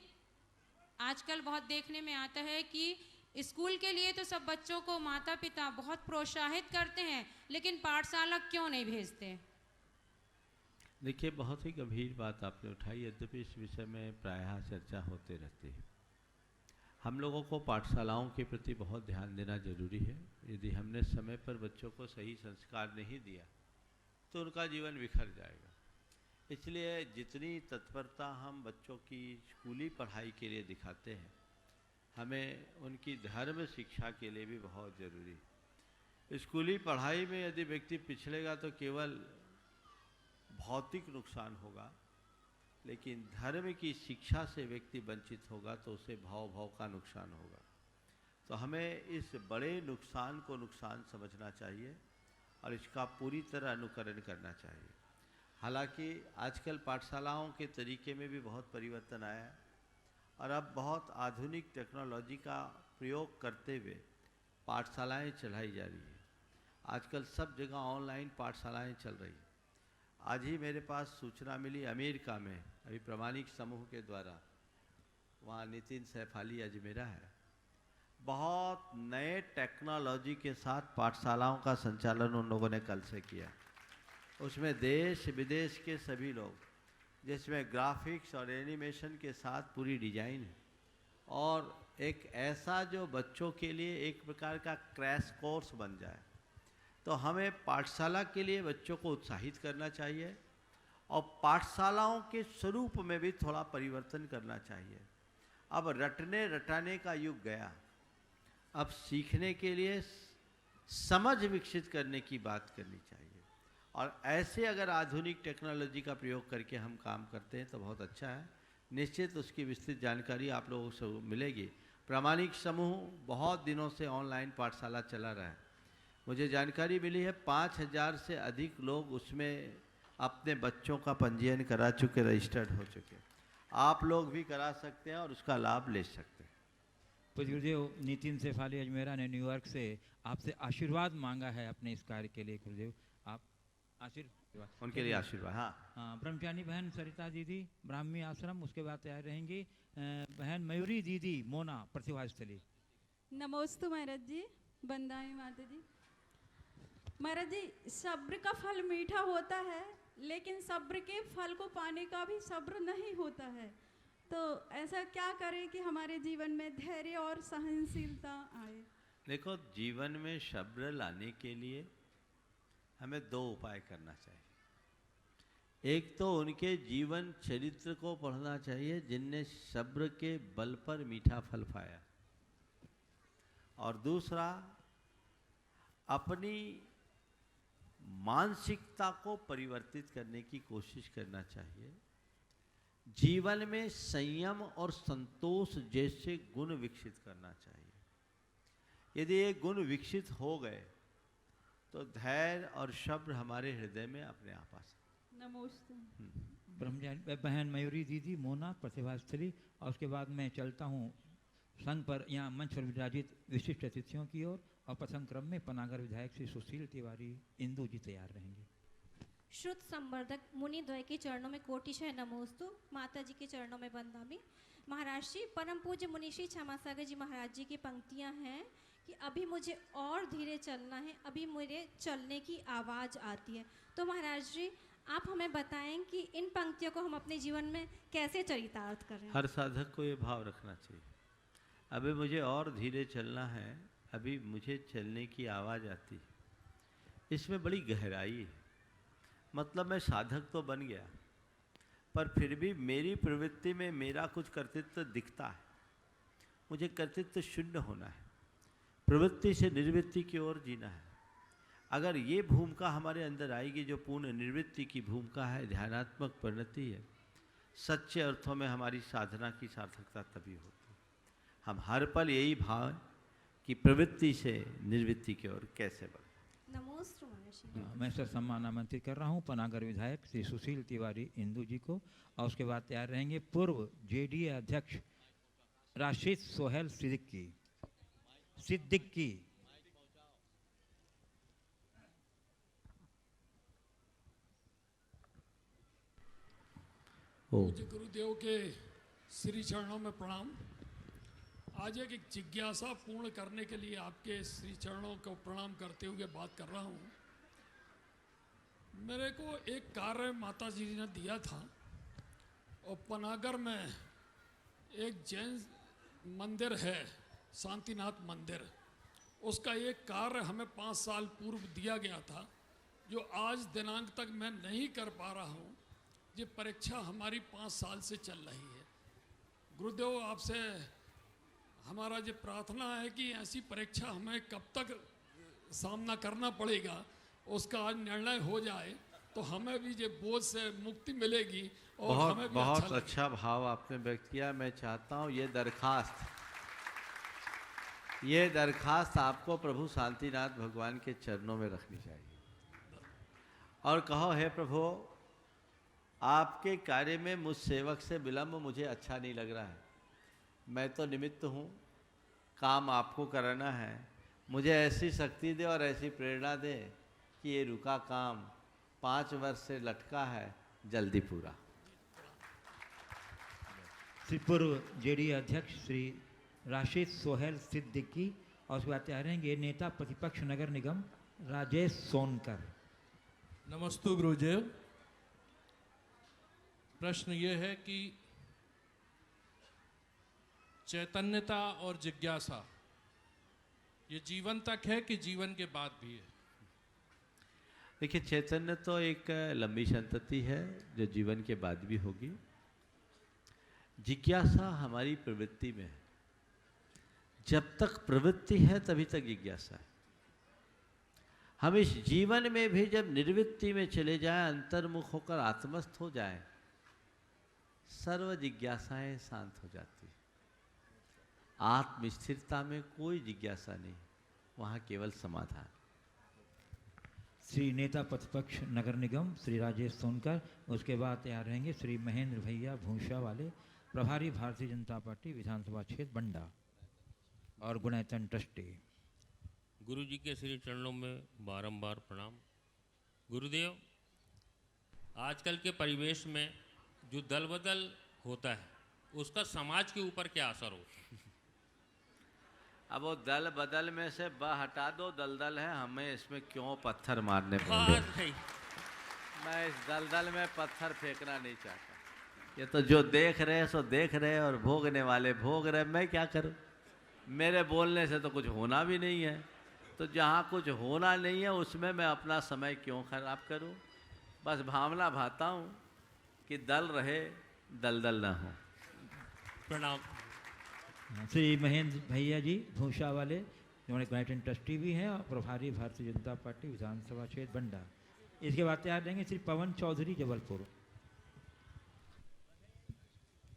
आजकल बहुत देखने में आता है कि स्कूल के लिए तो सब बच्चों को माता पिता बहुत प्रोत्साहित करते हैं, लेकिन पाठशाला क्यों नहीं भेजते? देखिए, बहुत ही गंभीर बात आपने उठाई, यद्यपि इस विषय में प्रायः चर्चा होते रहती है। हम लोगों को पाठशालाओं के प्रति बहुत ध्यान देना जरूरी है। यदि हमने समय पर बच्चों को सही संस्कार नहीं दिया तो उनका जीवन बिखर जाएगा। इसलिए जितनी तत्परता हम बच्चों की स्कूली पढ़ाई के लिए दिखाते हैं, हमें उनकी धर्म शिक्षा के लिए भी बहुत ज़रूरी है। स्कूली पढ़ाई में यदि व्यक्ति पिछड़ेगा तो केवल भौतिक नुकसान होगा, लेकिन धर्म की शिक्षा से व्यक्ति वंचित होगा तो उसे भाव का नुकसान होगा। तो हमें इस बड़े नुकसान को नुकसान समझना चाहिए और इसका पूरी तरह अनुकरण करना चाहिए। हालांकि आजकल पाठशालाओं के तरीके में भी बहुत परिवर्तन आया है और अब बहुत आधुनिक टेक्नोलॉजी का प्रयोग करते हुए पाठशालाएं चलाई जा रही है। आजकल सब जगह ऑनलाइन पाठशालाएं चल रही हैं। आज ही मेरे पास सूचना मिली अमेरिका में अभी प्रामाणिक समूह के द्वारा, वहाँ नितिन सैफाली अजमेरा है, बहुत नए टेक्नोलॉजी के साथ पाठशालाओं का संचालन उन लोगों ने कल से किया। उसमें देश विदेश के सभी लोग, जिसमें ग्राफिक्स और एनिमेशन के साथ पूरी डिजाइन है और एक ऐसा जो बच्चों के लिए एक प्रकार का क्रैश कोर्स बन जाए। तो हमें पाठशाला के लिए बच्चों को उत्साहित करना चाहिए और पाठशालाओं के स्वरूप में भी थोड़ा परिवर्तन करना चाहिए। अब रटने रटाने का युग गया, अब सीखने के लिए समझ विकसित करने की बात करनी चाहिए। और ऐसे अगर आधुनिक टेक्नोलॉजी का प्रयोग करके हम काम करते हैं तो बहुत अच्छा है। निश्चित उसकी विस्तृत जानकारी आप लोगों से मिलेगी। प्रामाणिक समूह बहुत दिनों से ऑनलाइन पाठशाला चला रहा है। मुझे जानकारी मिली है 5000 से अधिक लोग उसमें अपने बच्चों का पंजीयन करा चुके, रजिस्टर्ड हो चुके। आप लोग भी करा सकते हैं और उसका लाभ ले सकते हैं। पूज्य गुरुदेव, नितिन सैफाली अजमेरा ने न्यूयॉर्क से आपसे आशीर्वाद मांगा है अपने इस कार्य के लिए। गुरुदेव आप आशीर्वाद, उनके लिए आशीर्वाद। हाँ, ब्रह्मचारी बहन सरिता दीदी ब्राह्मी आश्रम, उसके बाद तैयार रहेंगी बहन मयूरी दीदी मोना प्रतिभा स्थली। नमोस्तु महाराज जी, बंदाई माता जी। महाराज जी, सब्र का फल मीठा होता है, लेकिन सब्र के फल को पाने का भी सब्र नहीं होता है। तो ऐसा क्या करें कि हमारे जीवन में धैर्य और सहनशीलता आए? देखो, जीवन में सब्र लाने के लिए हमें 2 उपाय करना चाहिए। एक तो उनके जीवन चरित्र को पढ़ना चाहिए जिनने सब्र के बल पर मीठा फल पाया, और दूसरा अपनी मानसिकता को परिवर्तित करने की कोशिश करना चाहिए। जीवन में संयम और संतोष जैसे गुण विकसित करना चाहिए। यदि ये गुण विकसित हो गए तो धैर्य और सब्र हमारे हृदय में अपने आप आ सकते। नमस्ते। ब्रह्मचारी बहन मयूरी दीदी मोना प्रतिभा स्थली। और उसके बाद मैं चलता हूँ संघ पर, यहाँ मंच पर विराजित विशिष्ट अतिथियों की ओर। और प्रथम क्रम में पनागर विधायक श्री सुशील तिवारी इंदू जी तैयार रहेंगे। श्रुत संवर्धक मुनि द्वय के चरणों में कोटिशः नमोस्तु, माता जी के चरणों में वंदनामि। महाराज जी, परम पूज्य मुनि श्री क्षमासागर जी महाराज जी की पंक्तियां हैं कि अभी मुझे और धीरे चलना है, अभी मुझे चलने की आवाज़ आती है। तो महाराज जी, आप हमें बताएं कि इन पंक्तियों को हम अपने जीवन में कैसे चरितार्थ करें? हर साधक को ये भाव रखना चाहिए, अभी मुझे और धीरे चलना है, अभी मुझे चलने की आवाज़ आती है। इसमें बड़ी गहराई है। मतलब मैं साधक तो बन गया, पर फिर भी मेरी प्रवृत्ति में मेरा कुछ कर्तृत्व दिखता है। मुझे कर्तृत्व शून्य होना है, प्रवृत्ति से निर्वृत्ति की ओर जीना है। अगर ये भूमिका हमारे अंदर आएगी, जो पूर्ण निर्वृत्ति की भूमिका है, ध्यानात्मक परिणति है, सच्चे अर्थों में हमारी साधना की सार्थकता तभी होती है। हम हर पल यही भाव है कि प्रवृत्ति से निर्वृत्ति की ओर कैसे बढ़े। नमोस्तु महर्षि। मैं सर सम्मान आमंत्रित कर रहा हूँ पनागर विधायक श्री सुशील तिवारी इंदू जी को। और उसके बाद तैयार रहेंगे पूर्व जेडीए अध्यक्ष राशिद सोहेल सिद्दीकी। पूज्य गुरुदेव के श्री चरणों में प्रणाम। आज एक जिज्ञासा पूर्ण करने के लिए आपके श्री चरणों को प्रणाम करते हुए बात कर रहा हूँ। मेरे को एक कार्य माता जी ने दिया था और पनागर में एक जैन मंदिर है, शांतिनाथ मंदिर, उसका एक कार्य हमें 5 साल पूर्व दिया गया था, जो आज दिनांक तक मैं नहीं कर पा रहा हूँ, ये परीक्षा हमारी 5 साल से चल रही है। गुरुदेव आपसे हमारा ये प्रार्थना है कि ऐसी परीक्षा हमें कब तक सामना करना पड़ेगा, उसका आज निर्णय हो जाए तो हमें भी ये बोझ से मुक्ति मिलेगी और हमें भी बहुत अच्छा भाव आपने व्यक्त किया। मैं चाहता हूँ ये दरखास्त आपको प्रभु शांतिनाथ भगवान के चरणों में रखनी चाहिए और कहो, हे प्रभु, आपके कार्य में मुझ सेवक से विलम्ब मुझे अच्छा नहीं लग रहा है। मैं तो निमित्त हूँ, काम आपको कराना है। मुझे ऐसी शक्ति दे और ऐसी प्रेरणा दे कि ये रुका काम 5 वर्ष से लटका है, जल्दी पूरा। श्री पूर्व जेडी अध्यक्ष श्री राशिद सोहेल सिद्दीकी और उसके बाद तैयार रहेंगे नेता प्रतिपक्ष नगर निगम राजेश सोनकर। नमस्तु गुरुदेव। प्रश्न ये है कि चैतन्यता और जिज्ञासा ये जीवन तक है कि जीवन के बाद भी है? देखिए, चैतन्य तो एक लंबी संतति है जो जीवन के बाद भी होगी। जिज्ञासा हमारी प्रवृत्ति में है। जब तक प्रवृत्ति है तभी तक जिज्ञासा है। हम इस जीवन में भी जब निर्वृत्ति में चले जाएं, अंतर्मुख होकर आत्मस्थ हो जाएं, सर्व जिज्ञासाएं शांत हो जाती है। आत्मस्थिरता में कोई जिज्ञासा नहीं, वहाँ केवल समाधान। श्री नेता प्रतिपक्ष नगर निगम श्री राजेश सोनकर, उसके बाद तैयार रहेंगे श्री महेंद्र भैया भूषा वाले, प्रभारी भारतीय जनता पार्टी विधानसभा क्षेत्र बंडा और गुणायतन ट्रस्टी। गुरु जी के श्री चरणों में बारंबार प्रणाम। गुरुदेव, आजकल के परिवेश में जो दल बदल होता है उसका समाज के ऊपर क्या असर होता है? अब वो दल बदल में से ब हटा दो, दलदल है, हमें इसमें क्यों पत्थर मारने पड़े? मैं इस दलदल में पत्थर फेंकना नहीं चाहता। ये तो जो देख रहे सो देख रहे और भोगने वाले भोग रहे, मैं क्या करूं? मेरे बोलने से तो कुछ होना भी नहीं है। तो जहाँ कुछ होना नहीं है उसमें मैं अपना समय क्यों खराब करूं? बस भावना भाता हूं कि दल रहे, दलदल ना हो। प्रणाम। श्री महेंद्र भैया जी भूषा वाले, जिन्होंने गुणायतन ट्रस्टी भी हैं और प्रभारी भारतीय जनता पार्टी विधानसभा क्षेत्र बंडा। इसके बाद तैयार रहेंगे श्री पवन चौधरी जबलपुर।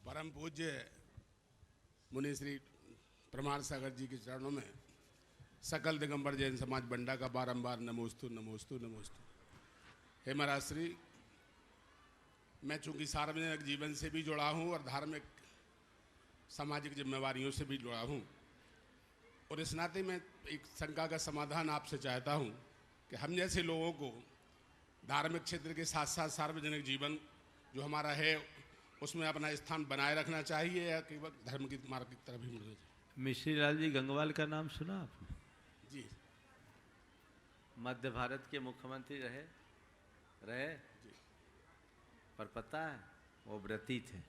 परम पूज्य मुनि श्री प्रमाण सागर जी के चरणों में सकल दिगंबर जैन समाज बंडा का बारंबार नमोस्तु नमोस्तु नमोस्तु। हे महाराज श्री, मैं चूंकि सार्वजनिक जीवन से भी जुड़ा हूँ और धार्मिक सामाजिक जिम्मेवारियों से भी जुड़ा हूँ, और इस नाते मैं एक शंका का समाधान आपसे चाहता हूँ कि हम जैसे लोगों को धार्मिक क्षेत्र के साथ साथ सार्वजनिक जीवन जो हमारा है उसमें अपना स्थान बनाए रखना चाहिए या केवल धर्म की मार्ग की तरफ ही मुड़ना चाहिए? मिश्री लाल जी गंगवाल का नाम सुना आपने? जी। मध्य भारत के मुख्यमंत्री रहे जी। पर पता है वो व्रती थे,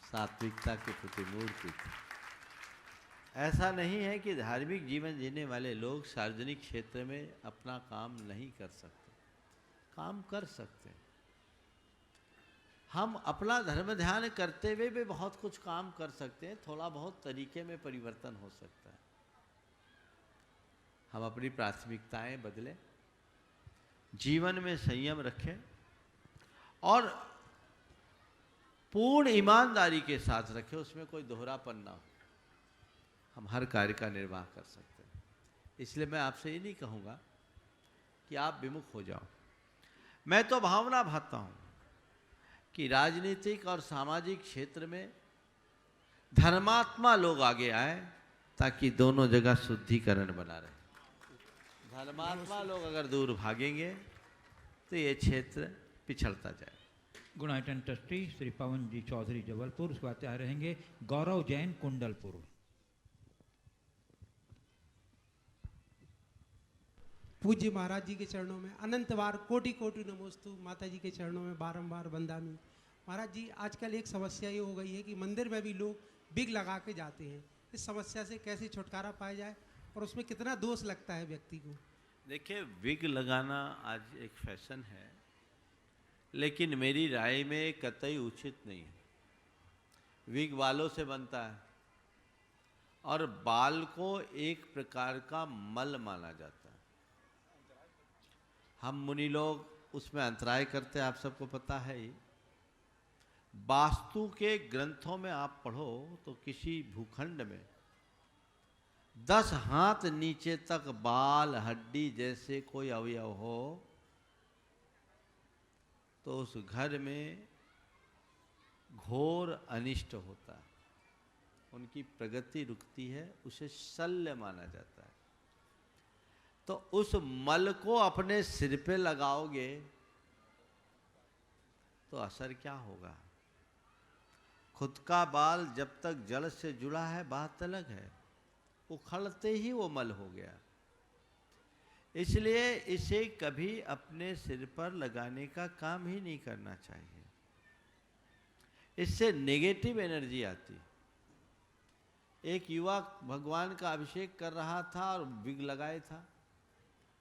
सात्विकता के प्रतिमूर्ति थे। ऐसा नहीं है कि धार्मिक जीवन जीने वाले लोग सार्वजनिक क्षेत्र में अपना काम नहीं कर सकते, काम कर सकते हैं। हम अपना धर्म ध्यान करते हुए भी बहुत कुछ काम कर सकते हैं, थोड़ा बहुत तरीके में परिवर्तन हो सकता है। हम अपनी प्राथमिकताएं बदलें, जीवन में संयम रखें और पूर्ण ईमानदारी के साथ रखें, उसमें कोई दोहरापन ना हो। हम हर कार्य का निर्वाह कर सकते हैं। इसलिए मैं आपसे ये नहीं कहूँगा कि आप विमुख हो जाओ। मैं तो भावना भाता हूँ कि राजनीतिक और सामाजिक क्षेत्र में धर्मात्मा लोग आगे आए ताकि दोनों जगह शुद्धिकरण बना रहे। धर्मात्मा लोग अगर दूर भागेंगे तो ये क्षेत्र पिछड़ता जाए। गुणायतन ट्रस्टी श्री पवन जी चौधरी जबलपुर, उसके बाद तैयार रहेंगे गौरव जैन कुंडलपुर। पूज्य महाराज जी के चरणों में अनंत बार कोटि कोटि नमोस्तु। माता जी के चरणों में बारंबार वंदामी। महाराज जी, आजकल एक समस्या ये हो गई है कि मंदिर में भी लोग बिग लगा के जाते हैं। इस समस्या से कैसे छुटकारा पाया जाए और उसमें कितना दोष लगता है व्यक्ति को? देखिए, विग लगाना आज एक फैशन है, लेकिन मेरी राय में कतई उचित नहीं है। विग बालों से बनता है और बाल को एक प्रकार का मल माना जाता है। हम मुनि लोग उसमें अंतराय करते हैं, आप सबको पता है ही। वास्तु के ग्रंथों में आप पढ़ो तो किसी भूखंड में 10 हाथ नीचे तक बाल हड्डी जैसे कोई अवयव हो तो उस घर में घोर अनिष्ट होता है, उनकी प्रगति रुकती है, उसे शल्य माना जाता है। तो उस मल को अपने सिर पे लगाओगे तो असर क्या होगा? खुद का बाल जब तक जड़ से जुड़ा है बात अलग है, उखड़ते ही वो मल हो गया। इसलिए इसे कभी अपने सिर पर लगाने का काम ही नहीं करना चाहिए, इससे नेगेटिव एनर्जी आती। एक युवक भगवान का अभिषेक कर रहा था और विग लगाए था,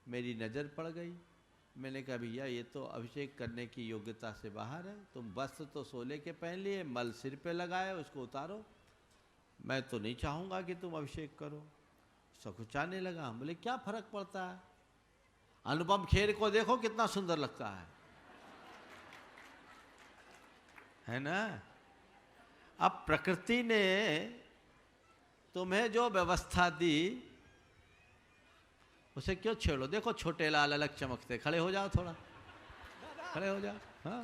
मेरी नज़र पड़ गई। मैंने कहा भैया ये तो अभिषेक करने की योग्यता से बाहर है, तुम वस्त्र तो सोले के पहन लिए, मल सिर पे लगाए, उसको उतारो। मैं तो नहीं चाहूँगा कि तुम अभिषेक करो। सकुचाने लगा। बोले क्या फर्क पड़ता है, अनुपम खेर को देखो कितना सुंदर लगता है ना। अब प्रकृति ने तुम्हें जो व्यवस्था दी उसे क्यों छेड़ो? देखो छोटे लाल अलग चमकते, खड़े हो जाओ, थोड़ा खड़े हो जाओ। हाँ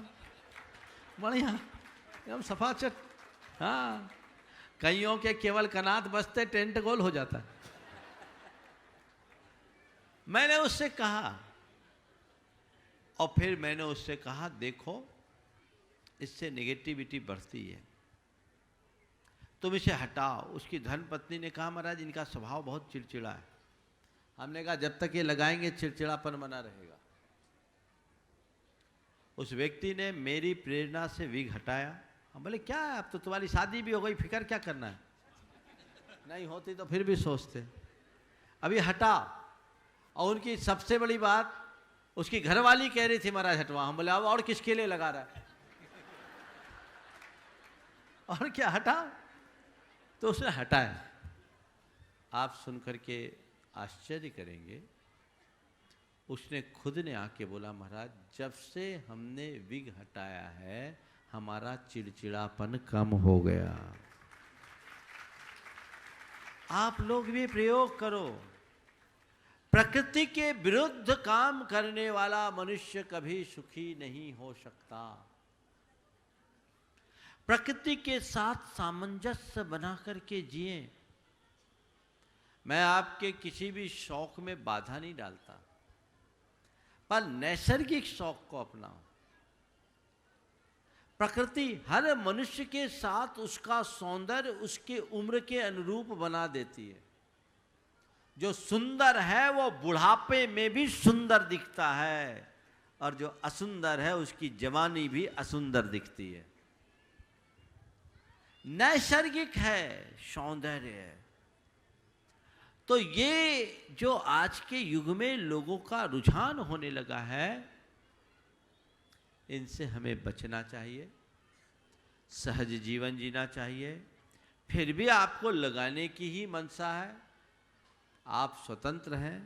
बढ़िया, एकदम सफाचट। हाँ, कईयों के केवल कनात बसते टेंट गोल हो जाता। मैंने उससे कहा, और फिर मैंने उससे कहा देखो इससे नेगेटिविटी बढ़ती है, तुम इसे हटाओ। उसकी धर्मपत्नी ने कहा महाराज इनका स्वभाव बहुत चिड़चिड़ा है। हमने कहा जब तक ये लगाएंगे चिड़चिड़ापन बना रहेगा। उस व्यक्ति ने मेरी प्रेरणा से विग हटाया। हम बोले क्या है, अब तो तुम्हारी शादी भी हो गई, फिक्र क्या करना है? नहीं होती तो फिर भी सोचते। अभी हटा। और उनकी सबसे बड़ी बात, उसकी घरवाली कह रही थी महाराज हटवा। हम बोले अब और किसके लिए लगा रहा है? और क्या, हटा। तो उसने हटाया। आप सुनकर के आश्चर्य करेंगे, उसने खुद ने आके बोला महाराज जब से हमने विग हटाया है हमारा चिड़चिड़ापन कम हो गया। आप लोग भी प्रयोग करो। प्रकृति के विरुद्ध काम करने वाला मनुष्य कभी सुखी नहीं हो सकता। प्रकृति के साथ सामंजस्य बना करके जिए। मैं आपके किसी भी शौक में बाधा नहीं डालता, पर नैसर्गिक शौक को अपनाओ। प्रकृति हर मनुष्य के साथ उसका सौंदर्य उसके उम्र के अनुरूप बना देती है। जो सुंदर है वो बुढ़ापे में भी सुंदर दिखता है, और जो असुंदर है उसकी जवानी भी असुंदर दिखती है। नैसर्गिक है सौंदर्य है। तो ये जो आज के युग में लोगों का रुझान होने लगा है, इनसे हमें बचना चाहिए, सहज जीवन जीना चाहिए। फिर भी आपको लगाने की ही मनसा है, आप स्वतंत्र हैं,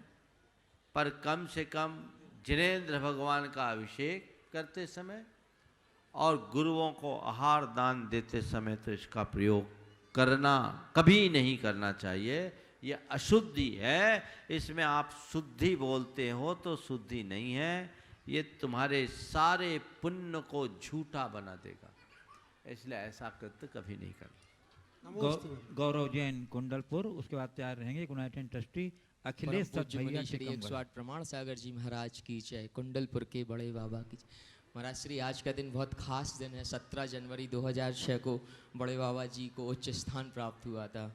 पर कम से कम जिनेंद्र भगवान का अभिषेक करते समय और गुरुओं को आहार दान देते समय तो इसका प्रयोग करना कभी नहीं करना चाहिए। ये अशुद्धि है, इसमें आप शुद्धि बोलते हो तो शुद्धि नहीं है, ये तुम्हारे सारे पुण्य को झूठा बना देगा, इसलिए ऐसा कृत्य कभी नहीं करना। गौरव जैन कुंडलपुर, उसके बाद तैयार रहेंगे यूनाइटेड ट्रस्टी अखिलेश दत्त भैया श्री 108 प्रमाण सागर जी महाराज की जय। कुंडलपुर के बड़े बाबा की जय। महाराज श्री आज का दिन बहुत खास दिन है। 17 जनवरी 2006 को बड़े बाबा जी को उच्च स्थान प्राप्त हुआ था,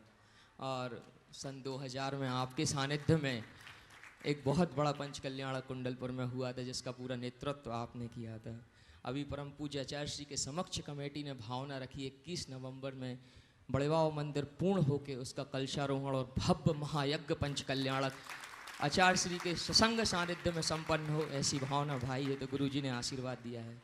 और सन 2000 में आपके सानिध्य में एक बहुत बड़ा पंच कल्याण कुंडलपुर में हुआ था, जिसका पूरा नेतृत्व आपने किया था। अभी परम पूज्य आचार्य श्री के समक्ष कमेटी ने भावना रखी 21 नवंबर में बड़े बाबा मंदिर पूर्ण होके उसका कलशारोहण और भव्य महायज्ञ पंच कल्याणक आचार्य श्री के सत्संग सानिध्य में संपन्न हो, ऐसी भावना भाई है तो गुरु जी ने आशीर्वाद दिया है।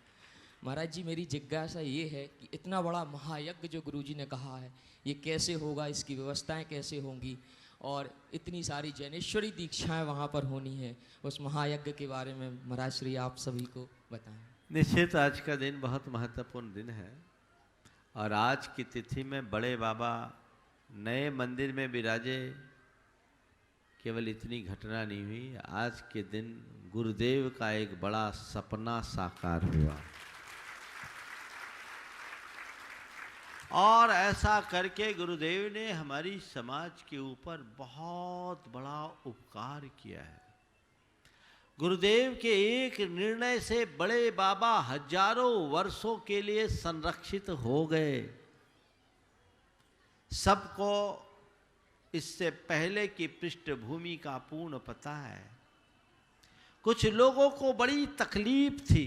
महाराज जी मेरी जिज्ञासा ये है कि इतना बड़ा महायज्ञ जो गुरु जी ने कहा है ये कैसे होगा, इसकी व्यवस्थाएं कैसे होंगी, और इतनी सारी जैनेश्वरी दीक्षाएं वहाँ पर होनी है, उस महायज्ञ के बारे में महाराज श्री आप सभी को बताएं। निश्चित आज का दिन बहुत महत्वपूर्ण दिन है और आज की तिथि में बड़े बाबा नए मंदिर में विराजे, केवल इतनी घटना नहीं हुई, आज के दिन गुरुदेव का एक बड़ा सपना साकार हुआ और ऐसा करके गुरुदेव ने हमारी समाज के ऊपर बहुत बड़ा उपकार किया है। गुरुदेव के एक निर्णय से बड़े बाबा हजारों वर्षों के लिए संरक्षित हो गए। सबको इससे पहले की पृष्ठभूमि का पूर्ण पता है। कुछ लोगों को बड़ी तकलीफ थी,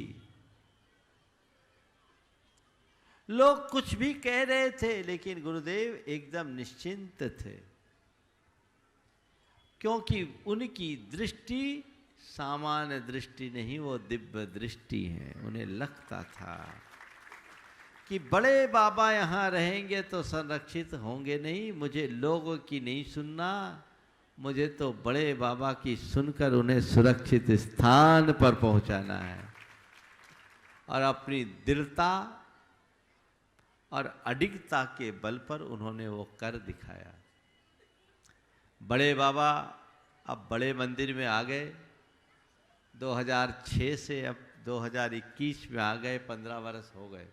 लोग कुछ भी कह रहे थे, लेकिन गुरुदेव एकदम निश्चिंत थे, क्योंकि उनकी दृष्टि सामान्य दृष्टि नहीं, वो दिव्य दृष्टि है। उन्हें लगता था कि बड़े बाबा यहाँ रहेंगे तो संरक्षित होंगे नहीं, मुझे लोगों की नहीं सुनना, मुझे तो बड़े बाबा की सुनकर उन्हें सुरक्षित स्थान पर पहुँचाना है। और अपनी दृढ़ता और अडिगता के बल पर उन्होंने वो कर दिखाया। बड़े बाबा अब बड़े मंदिर में आ गए, 2006 से अब 2021 में आ गए, 15 वर्ष हो गए।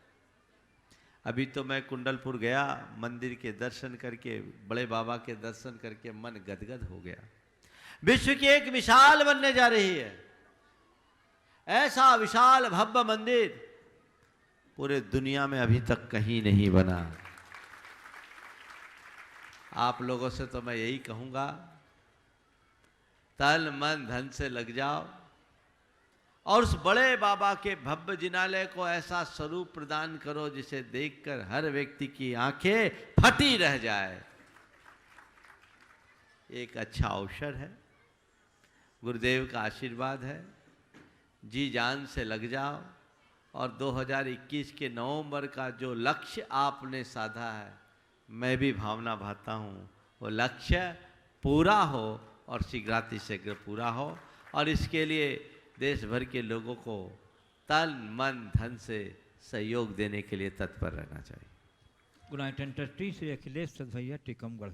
अभी तो मैं कुंडलपुर गया, मंदिर के दर्शन करके, बड़े बाबा के दर्शन करके मन गदगद हो गया। विश्व की एक मिसाल बनने जा रही है, ऐसा विशाल भव्य मंदिर पूरे दुनिया में अभी तक कहीं नहीं बना। आप लोगों से तो मैं यही कहूँगा, तन मन धन से लग जाओ और उस बड़े बाबा के भव्य जिनालय को ऐसा स्वरूप प्रदान करो जिसे देखकर हर व्यक्ति की आंखें फटी रह जाए। एक अच्छा अवसर है, गुरुदेव का आशीर्वाद है, जी जान से लग जाओ और 2021 के नवंबर का जो लक्ष्य आपने साधा है, मैं भी भावना भाता हूँ वो लक्ष्य पूरा हो और शीघ्रातिशीघ्र पूरा हो। और इसके लिए देश भर के लोगों को तन मन धन से सहयोग देने के लिए तत्पर रहना चाहिए। यूनाइटेड ट्रस्टी श्री अखिलेश सद भैया टीकमगढ़,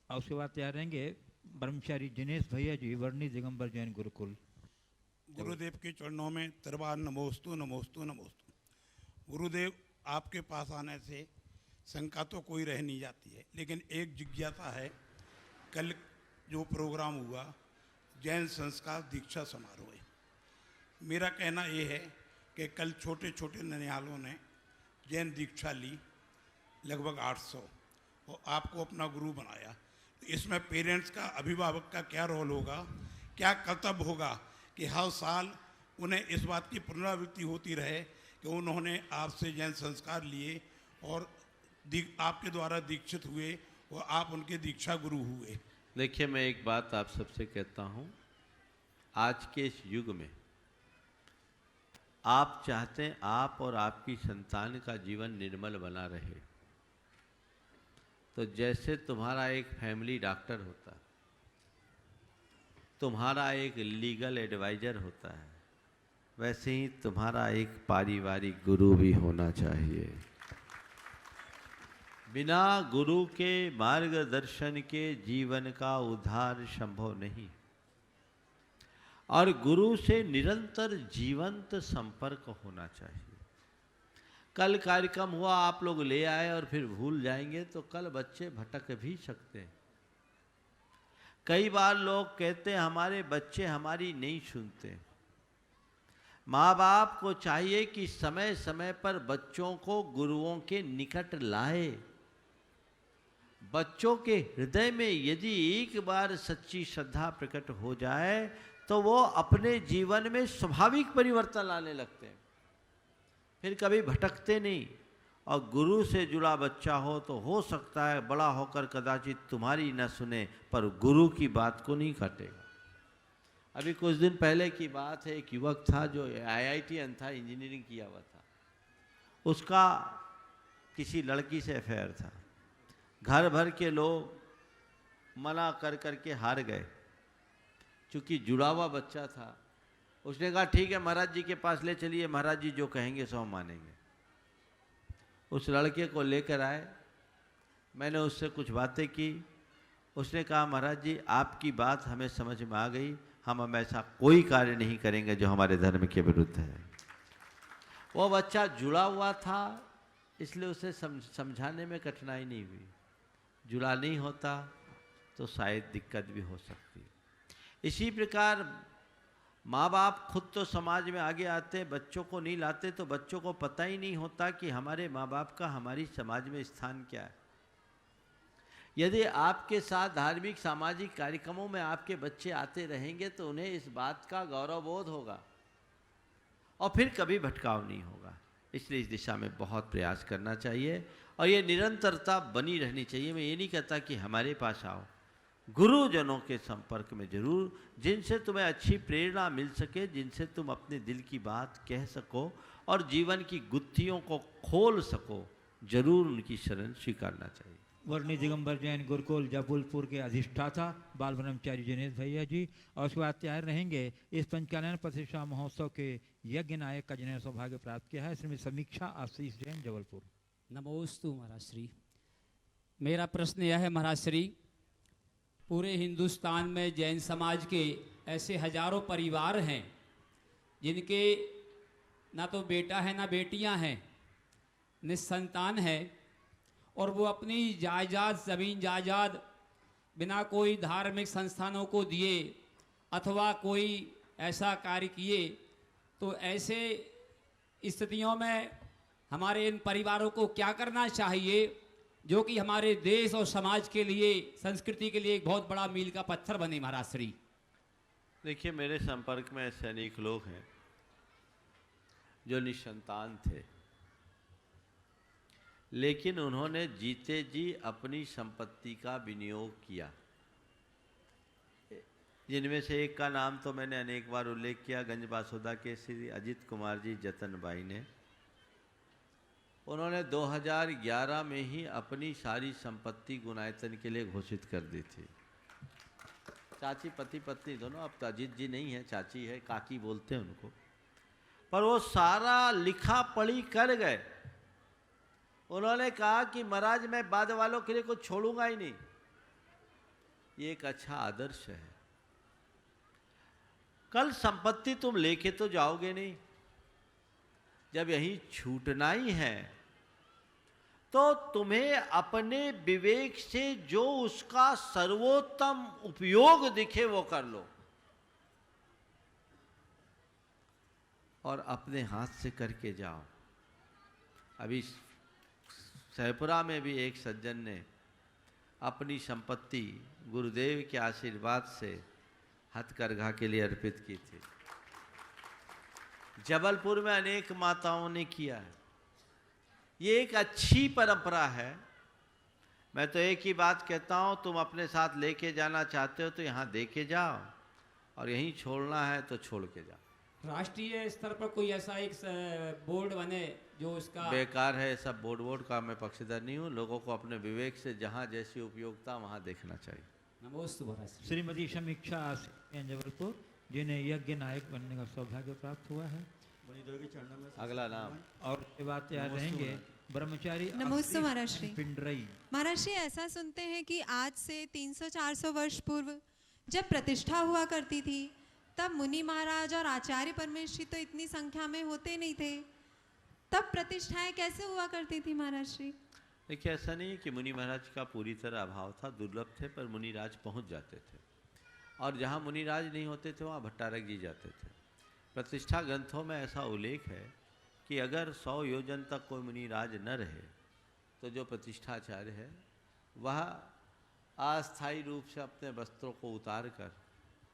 और उसके बाद तैयार रहेंगे ब्रह्मचारी दिनेश भैया जी, वर्णी दिगंबर जैन गुरुकुल। गुरुदेव के चरणों में तिरबार नमोस्तु नमोस्तु नमोस्तु। गुरुदेव आपके पास आने से शंका तो कोई रह नहीं जाती है, लेकिन एक जिज्ञासा है। कल जो प्रोग्राम हुआ जैन संस्कार दीक्षा समारोह है, मेरा कहना ये है कि कल छोटे छोटे ननिहालों ने जैन दीक्षा ली, लगभग 800, और आपको अपना गुरु बनाया। तो इसमें पेरेंट्स का, अभिभावक का क्या रोल होगा, क्या कर्तव्य होगा कि हर साल उन्हें इस बात की पुनरावृत्ति होती रहे कि उन्होंने आपसे जैन संस्कार लिए और आपके द्वारा दीक्षित हुए और आप उनके दीक्षा गुरु हुए। देखिए, मैं एक बात आप सबसे कहता हूँ, आज के इस युग में आप चाहते हैं आप और आपकी संतान का जीवन निर्मल बना रहे, तो जैसे तुम्हारा एक फैमिली डॉक्टर होता है, तुम्हारा एक लीगल एडवाइजर होता है, वैसे ही तुम्हारा एक पारिवारिक गुरु भी होना चाहिए। बिना गुरु के मार्गदर्शन के जीवन का उद्धार संभव नहीं, और गुरु से निरंतर जीवंत संपर्क होना चाहिए। कल कार्यक्रम हुआ, आप लोग ले आए और फिर भूल जाएंगे तो कल बच्चे भटक भी सकते हैं। कई बार लोग कहते हैं हमारे बच्चे हमारी नहीं सुनते। माँ बाप को चाहिए कि समय समय पर बच्चों को गुरुओं के निकट लाए। बच्चों के हृदय में यदि एक बार सच्ची श्रद्धा प्रकट हो जाए तो वो अपने जीवन में स्वाभाविक परिवर्तन लाने लगते हैं, फिर कभी भटकते नहीं। और गुरु से जुड़ा बच्चा हो सकता है बड़ा होकर कदाचित तुम्हारी न सुने, पर गुरु की बात को नहीं काटेगा। अभी कुछ दिन पहले की बात है, एक युवक था जो IITian था, इंजीनियरिंग किया हुआ था। उसका किसी लड़की से अफेयर था। घर भर के लोग मना कर कर के हार गए, चूँकि जुड़ा हुआ बच्चा था। उसने कहा ठीक है महाराज जी के पास ले चलिए, महाराज जी जो कहेंगे सो हम मानेंगे। उस लड़के को लेकर आए, मैंने उससे कुछ बातें की। उसने कहा महाराज जी आपकी बात हमें समझ में आ गई, हम ऐसा कोई कार्य नहीं करेंगे जो हमारे धर्म के विरुद्ध है। वो बच्चा जुड़ा हुआ था, इसलिए उसे समझाने में कठिनाई नहीं हुई। जुड़ा नहीं होता तो शायद दिक्कत भी हो सकती। इसी प्रकार माँ बाप खुद तो समाज में आगे आते, बच्चों को नहीं लाते, तो बच्चों को पता ही नहीं होता कि हमारे माँ बाप का हमारी समाज में स्थान क्या है। यदि आपके साथ धार्मिक सामाजिक कार्यक्रमों में आपके बच्चे आते रहेंगे तो उन्हें इस बात का गौरव बोध होगा और फिर कभी भटकाव नहीं होगा। इसलिए इस दिशा में बहुत प्रयास करना चाहिए और ये निरंतरता बनी रहनी चाहिए। मैं ये नहीं कहता कि हमारे पास आओ, गुरुजनों के संपर्क में जरूर, जिनसे तुम्हें अच्छी प्रेरणा मिल सके, जिनसे तुम अपने दिल की बात कह सको और जीवन की गुत्थियों को खोल सको, जरूर उनकी शरण स्वीकारना चाहिए। वर्णी दिगंबर जैन गुरुकुल जबलपुर के अधिष्ठाता बाल ब्रह्मचारी जिनेश भैया जी, और उसके बाद तैयार रहेंगे इस पंचानन प्रतिष्ठा महोत्सव के यज्ञ नायक का जिन्हें सौभाग्य प्राप्त किया है, श्रीमती समीक्षा आशीष जैन जबलपुर। नमोस्तु महाराज श्री। मेरा प्रश्न यह है महाराज श्री, पूरे हिंदुस्तान में जैन समाज के ऐसे हजारों परिवार हैं जिनके ना तो बेटा है ना बेटियां हैं, निस्संतान है, और वो अपनी जायदाद ज़मीन जायदाद बिना कोई धार्मिक संस्थानों को दिए अथवा कोई ऐसा कार्य किए, तो ऐसे स्थितियों में हमारे इन परिवारों को क्या करना चाहिए जो कि हमारे देश और समाज के लिए, संस्कृति के लिए एक बहुत बड़ा मील का पत्थर बने महाराज श्री। देखिए, मेरे संपर्क में ऐसे अनेक लोग हैं जो निसंतान थे, लेकिन उन्होंने जीते जी अपनी संपत्ति का विनियोग किया। जिनमें से एक का नाम तो मैंने अनेक बार उल्लेख किया, गंज बासोदा के श्री अजित कुमार जी जतनबाई ने। उन्होंने 2011 में ही अपनी सारी संपत्ति गुणायतन के लिए घोषित कर दी थी। चाची पति पत्नी दोनों, अब तो अजित जी नहीं है, चाची है, काकी बोलते हैं उनको, पर वो सारा लिखा पढ़ी कर गए। उन्होंने कहा कि महाराज मैं बाद वालों के लिए कुछ छोड़ूंगा ही नहीं। ये एक अच्छा आदर्श है। कल संपत्ति तुम लेके तो जाओगे नहीं, जब यही छूटना ही है तो तुम्हें अपने विवेक से जो उसका सर्वोत्तम उपयोग दिखे वो कर लो, और अपने हाथ से करके जाओ। अभी सहपुरा में भी एक सज्जन ने अपनी संपत्ति गुरुदेव के आशीर्वाद से हथकरघा के लिए अर्पित की थी। जबलपुर में अनेक माताओं ने किया है। ये एक अच्छी परंपरा है। मैं तो एक ही बात कहता हूँ, तुम अपने साथ लेके जाना चाहते हो तो यहाँ दे के जाओ, और यहीं छोड़ना है तो छोड़ के जाओ। राष्ट्रीय स्तर पर कोई ऐसा एक बोर्ड बने जो उसका, बेकार है सब बोर्ड का, मैं पक्षधर नहीं हूँ। लोगों को अपने विवेक से जहाँ जैसी उपयोगिता वहाँ देखना चाहिए। नमोस्तु महाराज। श्रीमती समीक्षा आशीष जबलपुर, जिन्हें यज्ञ नायक बनने का सौभाग्य प्राप्त हुआ है। अगला नाम और के बाद तैयार रहेंगे ब्रह्मचारी नमोस्तु महाराज श्री। पिंडरई। महाराज श्री, ऐसा सुनते हैं कि आज से 300-400 वर्ष पूर्व जब प्रतिष्ठा हुआ करती थी, तब मुनि महाराज और आचार्य परमेश्वरी तो इतनी संख्या में होते नहीं थे, तब प्रतिष्ठाएं कैसे हुआ करती थी महाराज श्री? देखिए, ऐसा नहीं है कि मुनि महाराज का पूरी तरह अभाव था, दुर्लभ थे, पर मुनिराज पहुंच जाते थे, और जहां मुनिराज नहीं होते थे वहां भट्टारक जी जाते थे। प्रतिष्ठा ग्रंथों में ऐसा उल्लेख है कि अगर 100 योजन तक कोई मुनिराज न रहे तो जो प्रतिष्ठाचार्य है वह अस्थायी रूप से अपने वस्त्रों को उतार कर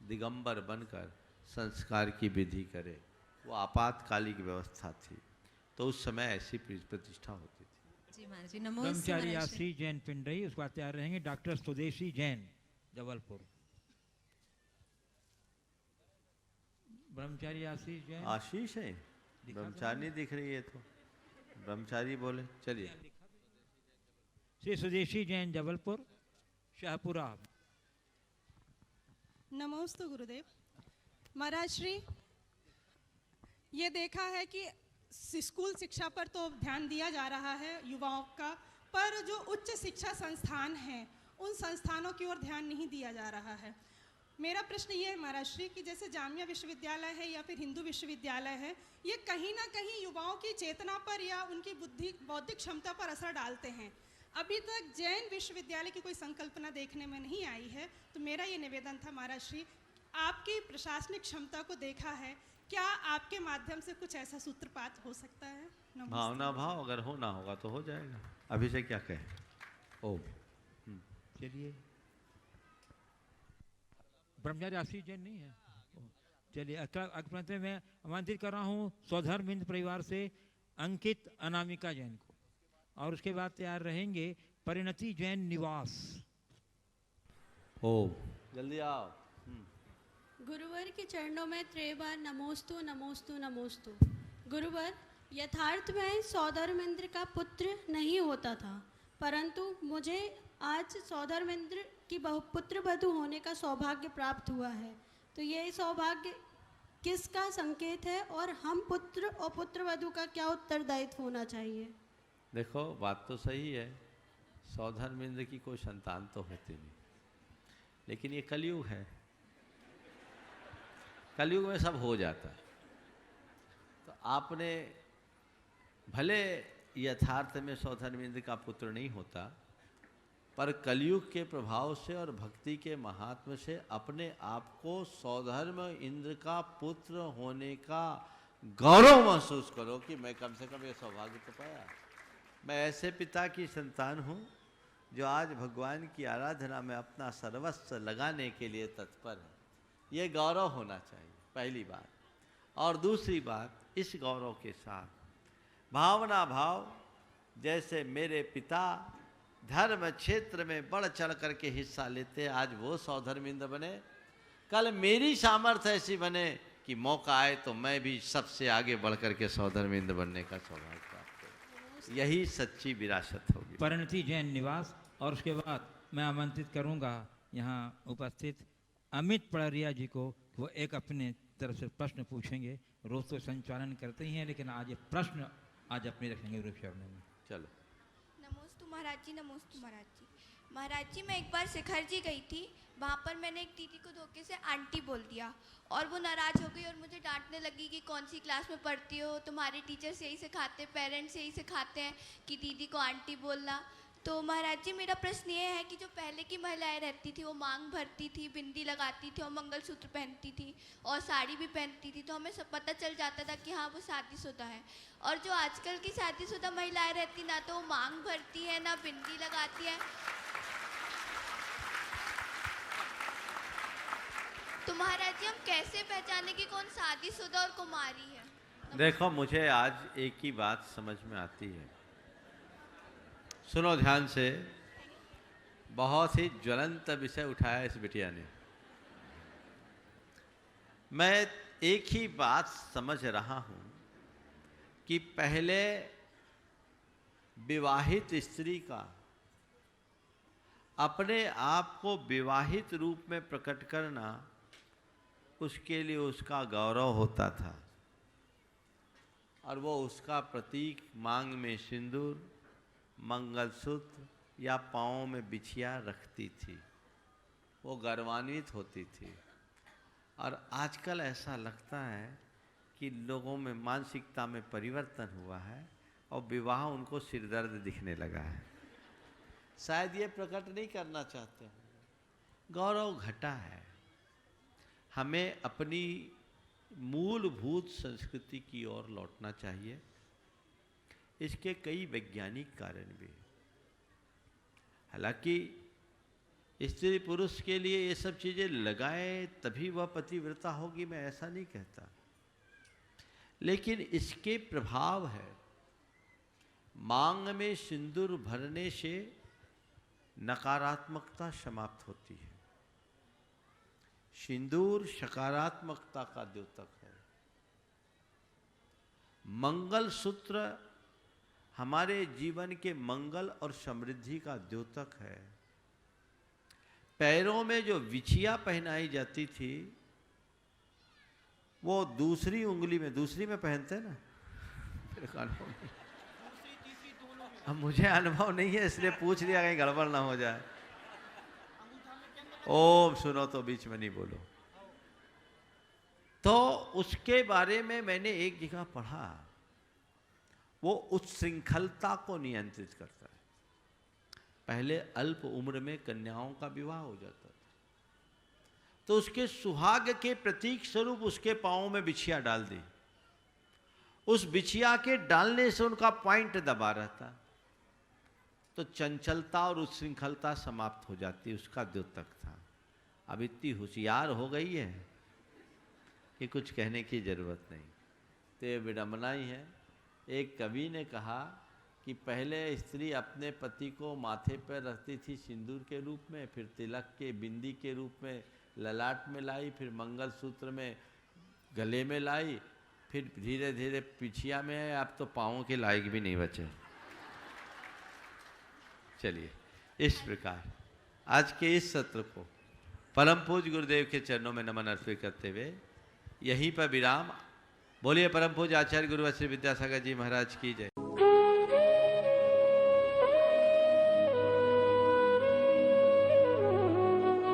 दिगंबर बनकर संस्कार की विधि करे। वो आपातकालिक व्यवस्था थी, तो उस समय ऐसी प्रतिष्ठा होती थी। जी महाराज जी, नमोस्तु ब्रह्मचारी महाराज श्री। आशीष जैन पिंडरई, उसके बाद तैयार रहेंगे डॉक्टर स्वदेशी जैन जबलपुर। ब्रह्मचारी आशीष जैन। आशीष है, ब्रह्मचारी दिख रही है तो ब्रह्मचारी बोले। चलिए। श्री स्वदेशी जैन जबलपुर शाहपुरा। नमोस्तु गुरुदेव। महाराज श्री, ये देखा है कि स्कूल शिक्षा पर तो ध्यान दिया जा रहा है युवाओं का, पर जो उच्च शिक्षा संस्थान हैं उन संस्थानों की ओर ध्यान नहीं दिया जा रहा है। मेरा प्रश्न ये है महाराज श्री कि जैसे जामिया विश्वविद्यालय है या फिर हिंदू विश्वविद्यालय है, ये कहीं ना कहीं युवाओं की चेतना पर या उनकी बौद्धिक क्षमता पर असर डालते हैं। अभी तक जैन विश्वविद्यालय की कोई संकल्पना देखने में नहीं आई है। तो मेरा ये निवेदन था महाराज श्री, आपकी प्रशासनिक क्षमता को देखा है, क्या आपके माध्यम से कुछ ऐसा सूत्रपात हो सकता है? भावना भाव अगर होना होगा तो हो जाएगा। अभी से क्या कहें? ओम। चलिए। ब्रह्मचारी आशीष जैन नहीं है। चलिए अग्रपंक्ति में आमंत्रित कर रहा हूँ स्वधर्म हिंद परिवार से अंकित अनामिका जैन को, और उसके बाद तैयार रहेंगे परिणति जैन निवास। ओम। जल्दी आओ। गुरुवर के चरणों में त्रिबार नमोस्तु नमोस्तु नमोस्तु। गुरुवर, यथार्थ में सौधर्मेंद्र का पुत्र नहीं होता था, परंतु मुझे आज सौधर्मेंद्र की पुत्र वधू होने का सौभाग्य प्राप्त हुआ है। तो ये सौभाग्य किसका संकेत है और हम पुत्र और पुत्र वधू का क्या उत्तरदायित्व होना चाहिए? देखो, बात तो सही है, सौधर्मेंद्र की कोई संतान तो होती नहीं, लेकिन ये कलयुग है, कलयुग में सब हो जाता है। तो आपने भले यथार्थ में सौधर्मेंद्र का पुत्र नहीं होता, पर कलयुग के प्रभाव से और भक्ति के महात्म से अपने आप को सौधर्म इंद्र का पुत्र होने का गौरव महसूस करो कि मैं कम से कम ये सौभाग्य तो पाया। मैं ऐसे पिता की संतान हूँ जो आज भगवान की आराधना में अपना सर्वस्व लगाने के लिए तत्पर है। ये गौरव होना चाहिए, पहली बात। और दूसरी बात, इस गौरव के साथ भावना भाव, जैसे मेरे पिता धर्म क्षेत्र में बढ़ चढ़ करके हिस्सा लेते, आज वो सौधर्मिंद्र बने, कल मेरी सामर्थ्य ऐसी बने कि मौका आए तो मैं भी सबसे आगे बढ़ करके सौधर्मिंद्र बनने का सौभाग्य प्राप्त करूं। यही सच्ची विरासत होगी। परिणति जैन निवास। और उसके बाद मैं आमंत्रित करूंगा यहाँ उपस्थित अमित पड़रिया जी को, वो एक अपने तरफ से प्रश्न पूछेंगे। रोज तो संचालन करते ही हैं, लेकिन आज ये प्रश्न आज अपने रखेंगे रूप शब्द में। चलो। नमोस्तु महाराज जी, नमोस्तु महाराज जी। महाराज जी, मैं एक बार शिखर जी गई थी, वहाँ पर मैंने एक दीदी को धोखे से आंटी बोल दिया और वो नाराज़ हो गई और मुझे डांटने लगी कि कौन सी क्लास में पढ़ती हो, तुम्हारे टीचर्स यही सिखाते, पेरेंट्स यही सिखाते हैं कि दीदी को आंटी बोलना। तो महाराज जी, मेरा प्रश्न ये है कि जो पहले की महिलाएं रहती थी वो मांग भरती थी, बिंदी लगाती थी और मंगलसूत्र पहनती थी और साड़ी भी पहनती थी, तो हमें सब पता चल जाता था कि हाँ वो शादीशुदा है। और जो आजकल की शादीशुदा महिलाएं रहती, ना तो वो मांग भरती है ना बिंदी लगाती है। तो महाराज जी, हम कैसे पहचाने कि कौन शादीशुदा और कुमारी है? देखो, मुझे आज एक ही बात समझ में आती है, सुनो ध्यान से। बहुत ही ज्वलंत विषय उठाया इस बिटिया ने। मैं एक ही बात समझ रहा हूं कि पहले विवाहित स्त्री का अपने आप को विवाहित रूप में प्रकट करना, उसके लिए उसका गौरव होता था और वो उसका प्रतीक मांग में सिंदूर, मंगलसूत्र या पाँव में बिछिया रखती थी, वो गर्वान्वित होती थी। और आजकल ऐसा लगता है कि लोगों में मानसिकता में परिवर्तन हुआ है और विवाह उनको सिरदर्द दिखने लगा है। शायद ये प्रकट नहीं करना चाहते हैं, गौरव घटा है। हमें अपनी मूलभूत संस्कृति की ओर लौटना चाहिए। इसके कई वैज्ञानिक कारण भी। हालांकि स्त्री पुरुष के लिए ये सब चीज़ें लगाए तभी वह पतिव्रता होगी, मैं ऐसा नहीं कहता, लेकिन इसके प्रभाव है। मांग में सिंदूर भरने से नकारात्मकता समाप्त होती है। सिंदूर सकारात्मकता का द्योतक है। मंगल सूत्र हमारे जीवन के मंगल और समृद्धि का द्योतक है। पैरों में जो बिछिया पहनाई जाती थी वो दूसरी उंगली में, दूसरी में पहनते हैं ना, मेरे को अनुभव नहीं, अब मुझे अनुभव नहीं है इसलिए पूछ लिया कहीं गड़बड़ ना हो जाए। ओम सुनो तो बीच में नहीं बोलो। तो उसके बारे में मैंने एक जगह पढ़ा, वो उच्छृंखलता को नियंत्रित करता है। पहले अल्प उम्र में कन्याओं का विवाह हो जाता था, तो उसके सुहाग के प्रतीक स्वरूप उसके पांवों में बिछिया डाल दी। उस बिछिया के डालने से उनका पॉइंट दबा रहता, तो चंचलता और उच्छृंखलता समाप्त हो जाती, उसका द्योतक था। अब इतनी होशियार हो गई है कि कुछ कहने की जरूरत नहीं। तो ये विडंबना ही है। एक कवि ने कहा कि पहले स्त्री अपने पति को माथे पर रखती थी सिंदूर के रूप में, फिर तिलक के बिंदी के रूप में ललाट में लाई, फिर मंगलसूत्र में गले में लाई, फिर धीरे धीरे पिछिया में है, अब तो पाँवों के लायक भी नहीं बचे। चलिए, इस प्रकार आज के इस सत्र को परम पूज्य गुरुदेव के चरणों में नमन अर्पित करते हुए यहीं पर विराम। बोलिए परम पूज्य आचार्य गुरु श्री विद्यासागर जी महाराज की जय।